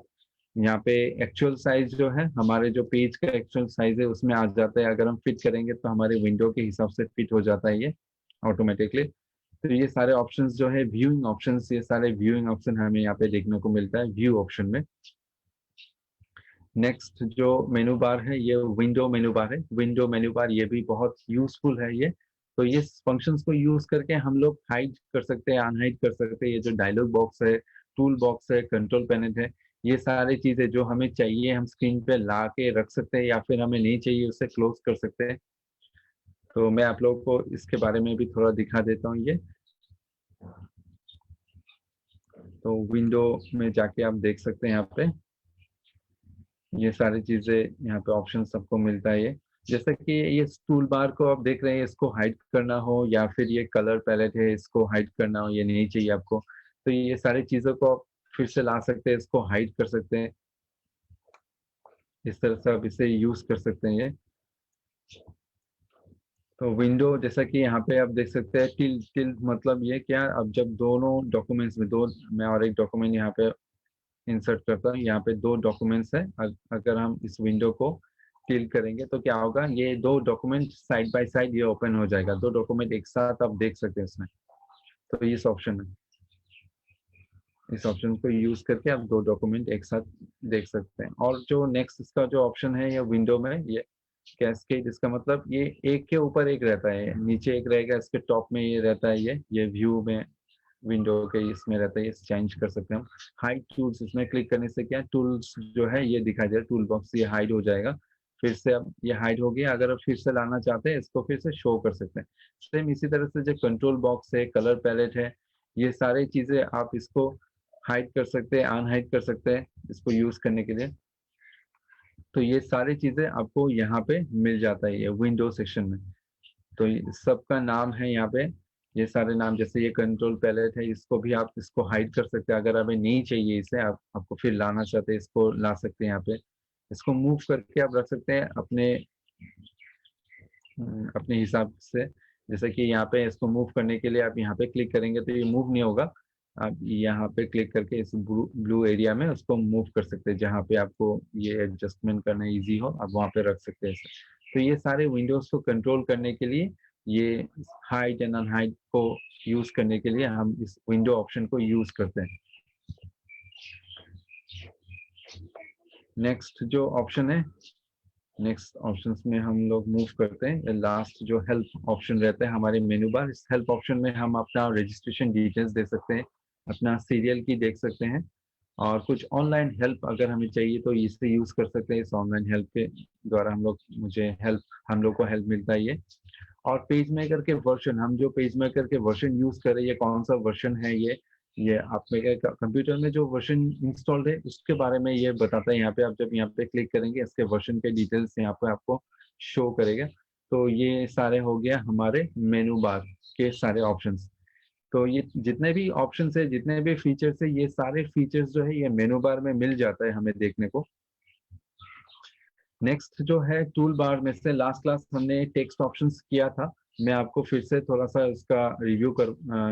यहाँ पे एक्चुअल साइज जो है हमारे जो पेज का एक्चुअल साइज है उसमें आ जाता है, अगर हम फिट करेंगे तो हमारे विंडो के हिसाब से फिट हो जाता है ये ऑटोमेटिकली। तो ये सारे ऑप्शंस जो है व्यूइंग ऑप्शंस, ये सारे व्यूइंग ऑप्शन हमें यहाँ पे देखने को मिलता है व्यू ऑप्शन में। नेक्स्ट जो मेनू बार है ये विंडो मेनू बार है। विंडो मेनू बार ये भी बहुत यूजफुल है ये। तो ये फंक्शंस को यूज करके हम लोग हाइड कर सकते हैं, अनहाइड कर सकते हैं। ये जो डायलॉग बॉक्स है, टूल बॉक्स है, कंट्रोल पैनल है, ये सारी चीजें जो हमें चाहिए हम स्क्रीन पे ला के रख सकते हैं, या फिर हमें नहीं चाहिए उसे क्लोज कर सकते हैं। तो मैं आप लोगों को इसके बारे में भी थोड़ा दिखा देता हूँ ये। तो विंडो में जाके आप देख सकते हैं यहाँ पे ये सारी चीजें, यहाँ पे ऑप्शन सबको मिलता है ये। जैसे कि ये टूल बार को आप देख रहे हैं, इसको हाइड करना हो या फिर ये कलर पैलेट है इसको हाइड करना हो, ये नहीं चाहिए आपको, तो ये सारी चीजों को आप फिर से ला सकते हैं, इसको हाइड कर सकते हैं। इस तरह से आप इसे यूज कर सकते हैं ये। तो विंडो जैसा कि यहाँ पे आप देख सकते हैं टिल टिल मतलब ये क्या, अब जब दोनों डॉक्यूमेंट्स में दो, मैं और एक डॉक्यूमेंट यहाँ पे इंसर्ट करता हूँ, यहाँ पे दो डॉक्यूमेंट्स है। अगर हम इस विंडो को क्लिक करेंगे तो क्या होगा, ये दो डॉक्यूमेंट साइड बाय साइड ये ओपन हो जाएगा, दो डॉक्यूमेंट एक साथ आप देख सकते हैं इसमें। तो इस ऑप्शन है, इस ऑप्शन को यूज करके आप दो डॉक्यूमेंट एक साथ देख सकते हैं। और जो नेक्स्ट इसका जो ऑप्शन है ये विंडो में ये कैस्केड, इसका मतलब ये एक के ऊपर एक रहता है, नीचे एक रहेगा, इसके टॉप में ये रहता है, ये व्यू में विंडो के इसमें रहता है, ये चेंज कर सकते हैं हम। हाइड टूल्स, इसमें क्लिक करने से क्या टूल्स जो है ये दिखाई दे, टूल बॉक्स ये हाइड हो जाएगा। फिर से अब ये हाइड हो गया, अगर आप फिर से लाना चाहते हैं इसको फिर से शो कर सकते हैं। सेम इसी तरह से जो कंट्रोल बॉक्स है, कलर पैलेट है, ये सारी चीजें आप इसको हाइड कर सकते हैं, अनहाइड कर सकते हैं इसको यूज करने के लिए। तो ये सारी चीजें आपको यहाँ पे मिल जाता है ये विंडो सेक्शन में। तो सबका नाम है यहाँ पे, ये सारे नाम, जैसे ये कंट्रोल पैलेट है इसको भी आप इसको हाइड कर सकते हैं, अगर हमें नहीं चाहिए इसे, आप आपको फिर लाना चाहते हैं इसको ला सकते हैं यहाँ पे। इसको मूव करके आप रख सकते हैं अपने अपने हिसाब से। जैसे कि यहाँ पे इसको मूव करने के लिए आप यहाँ पे क्लिक करेंगे तो ये मूव नहीं होगा, आप यहाँ पे क्लिक करके इस ब्लू एरिया में उसको मूव कर सकते हैं, जहाँ पे आपको ये एडजस्टमेंट करना इजी हो आप वहाँ पे रख सकते हैं इसे। तो ये सारे विंडोज को कंट्रोल करने के लिए, ये हाइड एंड अनहाइड को यूज करने के लिए हम इस विंडो ऑप्शन को यूज करते हैं। नेक्स्ट जो ऑप्शन है, नेक्स्ट ऑप्शंस में हम लोग मूव करते हैं, लास्ट जो हेल्प ऑप्शन रहता है हमारे मेनू बार, इस हेल्प ऑप्शन में हम अपना रजिस्ट्रेशन डिटेल्स दे सकते हैं, अपना सीरियल की देख सकते हैं, और कुछ ऑनलाइन हेल्प अगर हमें चाहिए तो इसे यूज कर सकते हैं। इस ऑनलाइन हेल्प के द्वारा हम लोग को हेल्प मिलता है ये। और पेज मेकर के वर्जन, हम जो पेज मेकर के वर्जन यूज कर रहे हैं, ये कौन सा वर्जन है, ये आप मेरे कंप्यूटर में जो वर्जन इंस्टॉल्ड है उसके बारे में ये बताता है। यहाँ पे आप जब यहाँ पे क्लिक करेंगे इसके वर्जन के डिटेल्स यहाँ पे आपको शो करेगा। तो ये सारे हो गया हमारे मेनू बार के सारे ऑप्शंस। तो ये जितने भी ऑप्शंस है, जितने भी फीचर्स है, ये सारे फीचर्स जो है ये मेनू बार में मिल जाता है हमें देखने को। नेक्स्ट जो है टूल बार में से लास्ट क्लास हमने टेक्स्ट ऑप्शंस किया था, मैं आपको फिर से थोड़ा सा इसका रिव्यू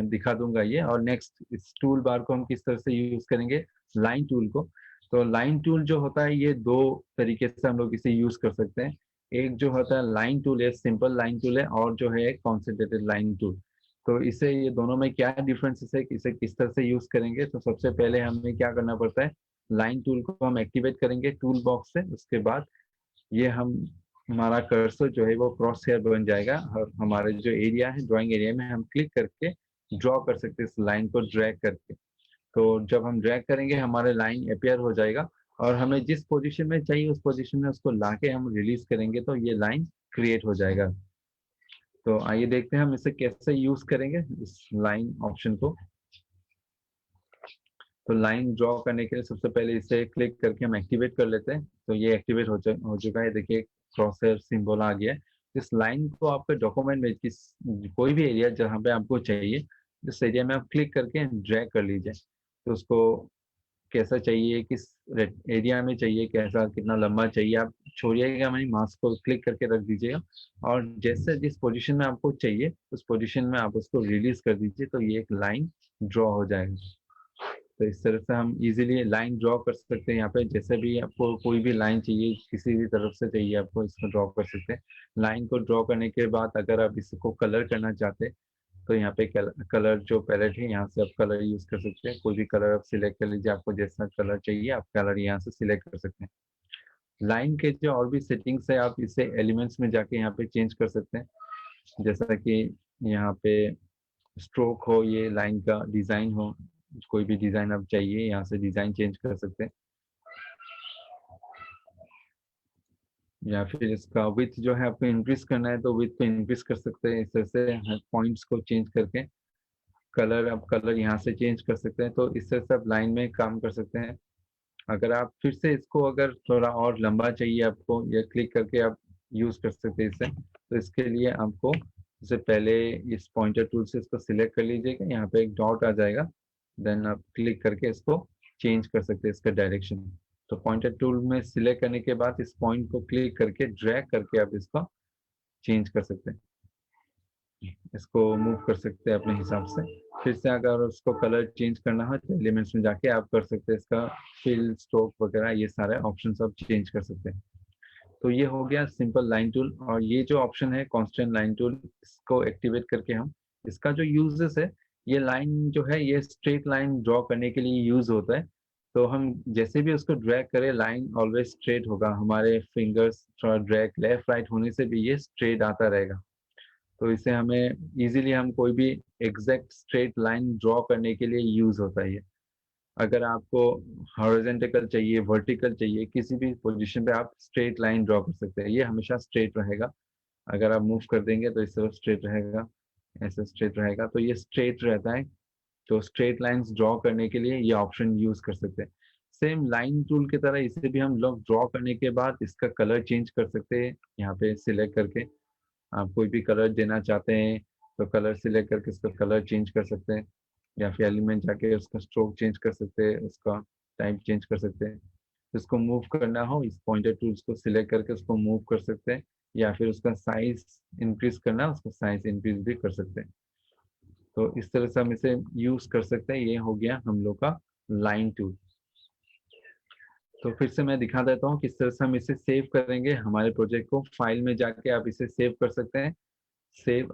दिखा दूंगा ये। और नेक्स्ट इस टूल बार को हम किस तरह से यूज करेंगे, लाइन टूल को। तो लाइन टूल जो होता है ये दो तरीके से हम लोग इसे यूज कर सकते हैं। एक जो होता है लाइन टूल है, सिंपल लाइन टूल है, और जो है कॉन्सेंट्रेटेड लाइन टूल। तो इसे, ये दोनों में क्या डिफरेंस है, इसे किस तरह से यूज करेंगे, तो सबसे पहले हमें क्या करना पड़ता है, लाइन टूल को हम एक्टिवेट करेंगे टूल बॉक्स से। उसके बाद ये हम, हमारा कर्सर जो है वो क्रॉस हेयर बन जाएगा, और हमारे जो एरिया है ड्राइंग एरिया में हम क्लिक करके ड्रॉ कर सकते हैं इस लाइन को ड्रैग करके। तो जब हम ड्रैग करेंगे हमारे लाइन अपेयर हो जाएगा, और हमें जिस पोजीशन में चाहिए उस पोजीशन में उसको लाके हम रिलीज करेंगे तो ये लाइन क्रिएट हो जाएगा। तो आइए देखते हैं हम इसे कैसे यूज करेंगे इस लाइन ऑप्शन को। तो लाइन ड्रॉ करने के लिए सबसे पहले इसे क्लिक करके हम एक्टिवेट कर लेते हैं। तो ये एक्टिवेट हो चुका है, देखिए क्रॉस हेयर सिंबल आ गया है। इस लाइन को आपके डॉक्यूमेंट में किस कोई भी एरिया जहाँ पे आपको चाहिए, इस एरिया में आप क्लिक करके ड्रैग कर लीजिए। तो उसको कैसा चाहिए, किस एरिया में चाहिए, कैसा कितना लंबा चाहिए, आप छोड़िएगा नहीं, माउस को क्लिक करके रख दीजिएगा। और जैसे जिस पोजीशन में आपको चाहिए उस पोजीशन में आप उसको रिलीज कर दीजिए, तो ये एक लाइन ड्रॉ हो जाएगा। तो इस तरह से हम इजीली लाइन ड्रॉ कर सकते हैं। यहाँ पे जैसे भी आपको कोई भी लाइन चाहिए, किसी भी तरफ से चाहिए आपको, इसको ड्रॉ कर सकते हैं। लाइन को ड्रॉ करने के बाद अगर आप इसको कलर करना चाहते हैं तो यहाँ पे कलर जो पैलेट है, यहाँ से आप कलर यूज कर सकते हैं। कोई भी कलर आप सिलेक्ट कर लीजिए, आपको जैसा कलर चाहिए आप कलर यहाँ से सिलेक्ट कर सकते हैं। लाइन के जो और भी सेटिंग्स है, आप इसे एलिमेंट्स में जाके यहाँ पे चेंज कर सकते हैं। जैसा कि यहाँ पे स्ट्रोक हो, ये लाइन का डिजाइन हो, कोई भी डिजाइन आप चाहिए यहाँ से डिजाइन चेंज कर सकते हैं। या फिर इसका विथ जो है आपको इंक्रीज करना है तो विथ को इंक्रीज कर सकते हैं। इस तरह से पॉइंट्स को चेंज करके कलर, आप कलर यहाँ से चेंज कर सकते हैं। तो इस तरह से आप लाइन में काम कर सकते हैं। अगर आप फिर से इसको अगर थोड़ा और लंबा चाहिए आपको, या क्लिक करके आप यूज कर सकते हैं इसे। तो इसके लिए आपको सबसे पहले इस पॉइंटर टूल से इसको सिलेक्ट कर लीजिएगा, यहाँ पे एक डॉट आ जाएगा, देन आप क्लिक करके इसको चेंज कर सकते हैं इसका डायरेक्शन। तो पॉइंटर टूल में सिलेक्ट करने के बाद इस पॉइंट को क्लिक करके ड्रैग करके आप इसको चेंज कर सकते हैं, इसको मूव कर सकते हैं अपने हिसाब से। फिर से अगर उसको कलर चेंज करना हो तो एलिमेंट्स में जाके आप कर सकते हैं, इसका फिल स्ट्रोक वगैरह ये सारे ऑप्शन आप चेंज कर सकते हैं। तो ये हो गया सिंपल लाइन टूल। और ये जो ऑप्शन है कांस्टेंट लाइन टूल, इसको एक्टिवेट करके हम, इसका जो यूजेस है, ये लाइन जो है ये स्ट्रेट लाइन ड्रॉ करने के लिए यूज होता है। तो हम जैसे भी उसको ड्रैग करें लाइन ऑलवेज स्ट्रेट होगा, हमारे फिंगर्स थोड़ा ड्रैग लेफ्ट राइट होने से भी ये स्ट्रेट आता रहेगा। तो इसे हमें इजीली हम कोई भी एग्जैक्ट स्ट्रेट लाइन ड्रॉ करने के लिए यूज होता है ये। अगर आपको हॉरिजॉन्टल चाहिए, वर्टिकल चाहिए, किसी भी पोजीशन पे आप स्ट्रेट लाइन ड्रॉ कर सकते हैं, ये हमेशा स्ट्रेट रहेगा। अगर आप मूव कर देंगे तो इस तरफ स्ट्रेट रहेगा, ऐसे स्ट्रेट रहेगा, तो ये स्ट्रेट रहता है। तो स्ट्रेट लाइंस ड्रॉ करने के लिए ये ऑप्शन यूज कर सकते हैं। सेम लाइन टूल की तरह इसे भी हम लोग ड्रॉ करने के बाद इसका कलर चेंज कर सकते हैं, यहाँ पे सिलेक्ट करके आप कोई भी कलर देना चाहते हैं तो कलर सिलेक्ट करके इसका कलर चेंज कर सकते हैं। या फिर एलिमेंट जाके उसका स्ट्रोक चेंज कर सकते हैं, उसका टाइप चेंज कर सकते हैं। इसको मूव करना हो इस पॉइंटर टूल्स को सिलेक्ट करके उसको मूव कर सकते हैं। या फिर उसका साइज इंक्रीज करना है, उसका साइज इंक्रीज भी कर सकते हैं। तो इस तरह से हम इसे यूज कर सकते हैं। ये हो गया हम लोग का लाइन टूल। तो फिर से मैं दिखा देता हूँ किस तरह से हम इसे सेव करेंगे हमारे प्रोजेक्ट को। फाइल में जाके आप इसे सेव कर सकते हैं। सेव,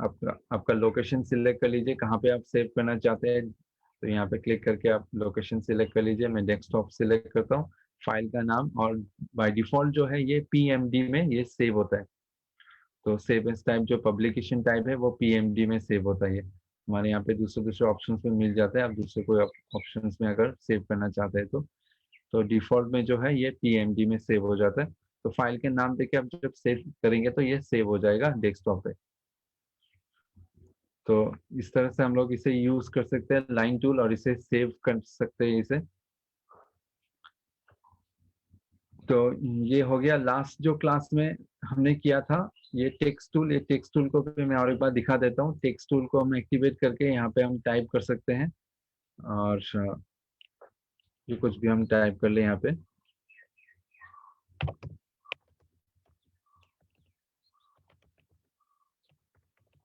आपका लोकेशन सिलेक्ट कर लीजिए, कहाँ पे आप सेव करना चाहते हैं। तो यहाँ पे क्लिक करके आप लोकेशन सिलेक्ट कर लीजिए। मैं डेस्कटॉप सिलेक्ट करता हूँ, फाइल का नाम, और बाय डिफॉल्ट जो है ये पीएमडी में ये सेव होता है। तो सेव एज टाइप जो पब्लिकेशन टाइप है वो पीएमडी में सेव होता है। ये हमारे यहाँ पे दूसरे दूसरे ऑप्शंस में मिल जाता है, आप दूसरे कोई ऑप्शंस में अगर सेव करना चाहते हैं तो डिफॉल्ट में जो है ये पीएमडी में सेव हो जाता है। तो फाइल के नाम देके आप जब सेव करेंगे तो ये सेव हो जाएगा डेस्कटॉप पे। तो इस तरह से हम लोग इसे यूज कर सकते हैं लाइन टूल, और इसे सेव कर सकते हैं इसे। तो ये हो गया लास्ट जो क्लास में हमने किया था, ये टेक्स्ट टूल। ये टेक्स्ट टूल को भी मैं और एक बार दिखा देता हूँ। टेक्स्ट टूल को हम एक्टिवेट करके यहाँ पे हम टाइप कर सकते हैं, और जो कुछ भी हम टाइप कर ले यहाँ पे।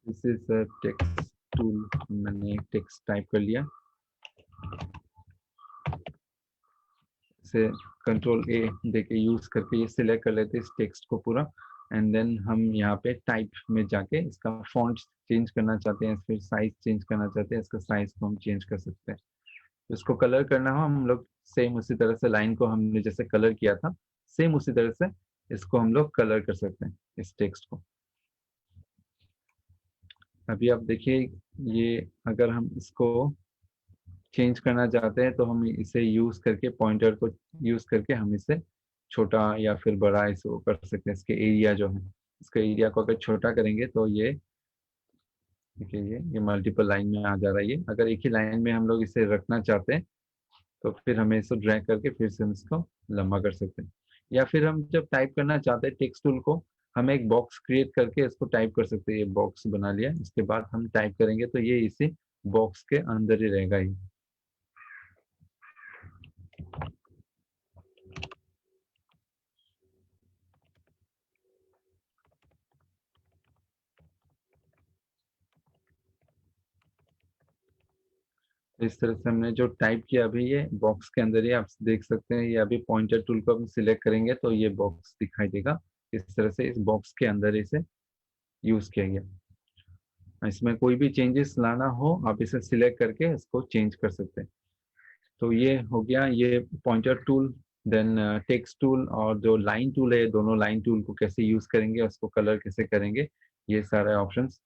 दिस इज टेक्स्ट टूल, मैंने टेक्स्ट टाइप कर लिया। से कंट्रोल ए देके यूज करके ये सिलेक्ट कर लेते हैं इस टेक्स्ट को पूरा। एंड देन हम यहाँ पे टाइप में जाके इसका फॉन्ट चेंज करना चाहते हैं, फिर साइज चेंज करना चाहते हैं, इसका साइज को हम चेंज कर सकते हैं। इसको कलर करना हो हम लोग सेम उसी तरह से, लाइन को हमने जैसे कलर किया था सेम उसी तरह से इसको हम लोग कलर कर सकते हैं इस टेक्स्ट को। अभी आप देखिए, ये अगर हम इसको चेंज करना चाहते हैं तो हम इसे यूज करके, पॉइंटर को यूज करके हम इसे छोटा या फिर बड़ा इसको कर सकते हैं। इसके एरिया जो है, इसके एरिया को अगर छोटा करेंगे तो ये देखिए ये मल्टीपल लाइन में आ जा रहा है ये। अगर एक ही लाइन में हम लोग इसे रखना चाहते हैं तो फिर हमें इसको ड्रैग करके फिर से हम इसको लंबा कर सकते हैं। या फिर हम जब टाइप करना चाहते हैं टेक्स्ट टूल को, हम एक बॉक्स क्रिएट करके इसको टाइप कर सकते हैं। ये बॉक्स बना लिया, इसके बाद हम टाइप करेंगे तो ये इसी बॉक्स के अंदर ही रहेगा ये। इस तरह से हमने जो टाइप किया अभी ये बॉक्स के अंदर ही आप देख सकते हैं। ये अभी पॉइंटर टूल को हम सिलेक्ट करेंगे तो ये बॉक्स दिखाई देगा। इस तरह से इस बॉक्स के अंदर इसे यूज किया गया। इसमें कोई भी चेंजेस लाना हो आप इसे सिलेक्ट करके इसको चेंज कर सकते हैं। तो ये हो गया ये pointer tool. Then text tool और जो लाइन टूल है, दोनों लाइन टूल को कैसे यूज करेंगे, उसको कलर कैसे करेंगे, ये सारे ऑप्शंस।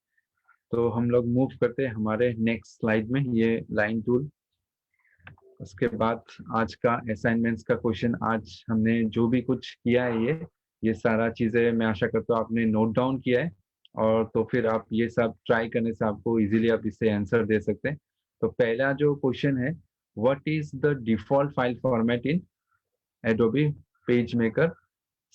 तो हम लोग मूव करते हैं हमारे नेक्स्ट स्लाइड में। ये लाइन टूल, उसके बाद आज का असाइनमेंट्स का क्वेश्चन। आज हमने जो भी कुछ किया है ये सारा चीजें मैं आशा करता हूँ आपने नोट डाउन किया है। और तो फिर आप ये सब ट्राई करने से आपको इजीली आप इससे आंसर दे सकते हैं। तो पहला जो क्वेश्चन है, what is the default file format in Adobe page maker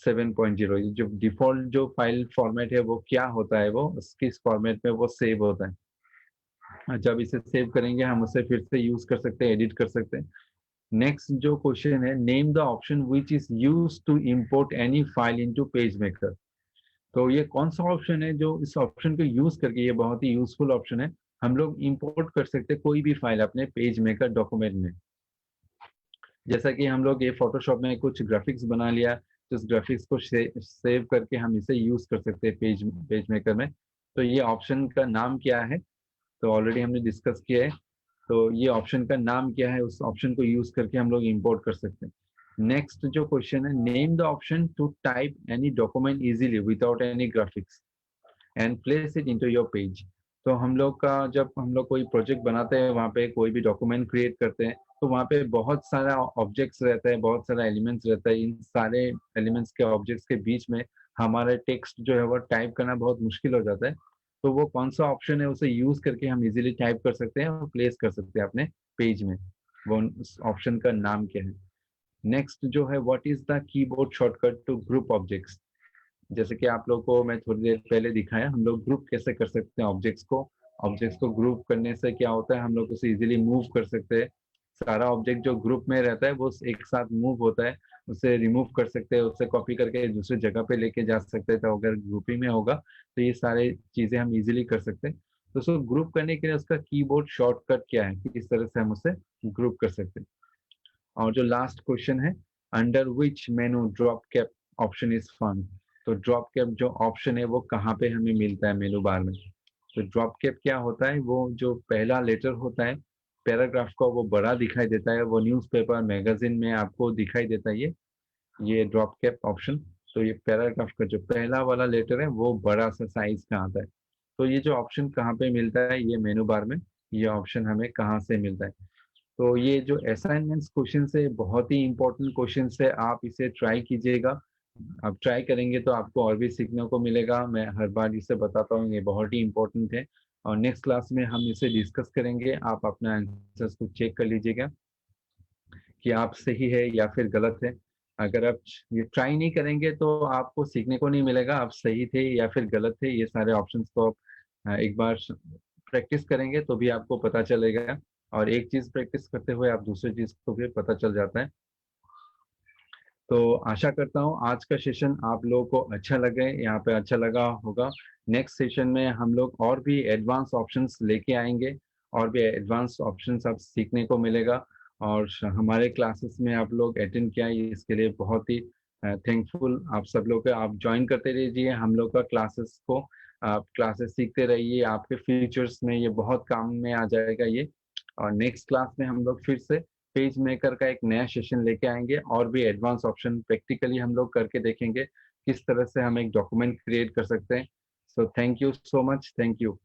7.0? जो डिफॉल्ट जो फाइल फॉर्मेट है वो क्या होता है, वो किस फॉर्मेट में वो सेव होता है। जब इसे सेव करेंगे हम उसे फिर से यूज कर सकते हैं, एडिट कर सकते हैं। नेक्स्ट जो क्वेश्चन है, name the option which is use to import any file into PageMaker. तो ये कौन सा ऑप्शन है जो इस ऑप्शन को यूज करके, ये बहुत ही यूजफुल ऑप्शन है, हम लोग इंपोर्ट कर सकते हैं कोई भी फाइल अपने पेज मेकर डॉक्यूमेंट में। जैसा कि हम लोग ये फोटोशॉप में कुछ ग्राफिक्स बना लिया, तो उस ग्राफिक्स को सेव करके हम इसे यूज कर सकते हैं पेज पेज मेकर में। तो ये ऑप्शन का नाम क्या है, तो ऑलरेडी हमने डिस्कस किया है। तो ये ऑप्शन का नाम क्या है, उस ऑप्शन को यूज करके हम लोग इंपोर्ट कर सकते हैं। नेक्स्ट जो क्वेश्चन है, name the option to type any document easily without any graphics and place it into your page. तो हम लोग का जब हम लोग कोई प्रोजेक्ट बनाते हैं, वहाँ पे कोई भी डॉक्यूमेंट क्रिएट करते हैं, तो वहाँ पे बहुत सारा ऑब्जेक्ट्स रहता है, बहुत सारा एलिमेंट्स रहता है। इन सारे एलिमेंट्स के ऑब्जेक्ट्स के बीच में हमारा टेक्स्ट जो है वो टाइप करना बहुत मुश्किल हो जाता है। तो वो कौन सा ऑप्शन है, उसे यूज करके हम इजीली टाइप कर सकते हैं और प्लेस कर सकते हैं अपने पेज में। वो उस ऑप्शन का नाम क्या है। नेक्स्ट जो है, what is the keyboard shortcut to group objects. जैसे कि आप लोग को मैं थोड़ी देर पहले दिखाया, हम लोग ग्रुप कैसे कर सकते हैं ऑब्जेक्ट्स को ग्रुप करने से क्या होता है, हम लोग उसे इजीली मूव कर सकते हैं। सारा ऑब्जेक्ट जो ग्रुप में रहता है वो एक साथ मूव होता है, उसे रिमूव कर सकते हैं, उसे कॉपी करके दूसरी जगह पे लेके जा सकते हैं। तो अगर ग्रुपिंग में होगा तो ये सारे चीजें हम इजीली कर सकते हैं। तो उसको ग्रुप करने के लिए उसका कीबोर्ड शॉर्टकट क्या है, कि किस तरह से हम उसे ग्रुप कर सकते हैं। और जो लास्ट क्वेश्चन है, under which menu drop cap option is found. तो ड्रॉप कैप जो ऑप्शन है वो कहाँ पे हमें मिलता है मेनू बार में। तो ड्रॉप कैप क्या होता है, वो जो पहला लेटर होता है पैराग्राफ का वो बड़ा दिखाई देता है, वो न्यूज़पेपर मैगजीन में आपको दिखाई देता है ये ड्रॉप कैप ऑप्शन। तो ये पैराग्राफ का जो पहला वाला लेटर है वो बड़ा सा साइज का आता है। तो ये जो ऑप्शन कहाँ पे मिलता है, ये मेनू बार में ये ऑप्शन हमें कहाँ से मिलता है। तो ये जो असाइनमेंट्स क्वेश्चन है बहुत ही इंपॉर्टेंट क्वेश्चन है, आप इसे ट्राई कीजिएगा। आप ट्राई करेंगे तो आपको और भी सीखने को मिलेगा। मैं हर बार इसे बताता हूँ, ये बहुत ही इंपॉर्टेंट है। और नेक्स्ट क्लास में हम इसे डिस्कस करेंगे, आप अपना आंसर्स को चेक कर लीजिएगा कि आप सही है या फिर गलत है। अगर आप ये ट्राई नहीं करेंगे तो आपको सीखने को नहीं मिलेगा आप सही थे या फिर गलत थे। ये सारे ऑप्शंस को आप एक बार प्रैक्टिस करेंगे तो भी आपको पता चलेगा। और एक चीज प्रैक्टिस करते हुए आप दूसरी चीज को भी पता चल जाता है। तो आशा करता हूँ आज का सेशन आप लोगों को अच्छा लगे, यहाँ पे अच्छा लगा होगा। नेक्स्ट सेशन में हम लोग और भी एडवांस ऑप्शंस लेके आएंगे, और भी एडवांस ऑप्शंस आप सीखने को मिलेगा। और हमारे क्लासेस में आप लोग अटेंड किया, इसके लिए बहुत ही थैंकफुल आप सब लोग का। आप ज्वाइन करते रहिए हम लोग का क्लासेस को, आप क्लासेस सीखते रहिए, आपके फ्यूचर्स में ये बहुत काम में आ जाएगा ये। और नेक्स्ट क्लास में हम लोग फिर से पेज मेकर का एक नया सेशन लेके आएंगे, और भी एडवांस ऑप्शन प्रैक्टिकली हम लोग करके देखेंगे किस तरह से हम एक डॉक्यूमेंट क्रिएट कर सकते हैं। So thank you so much, thank you.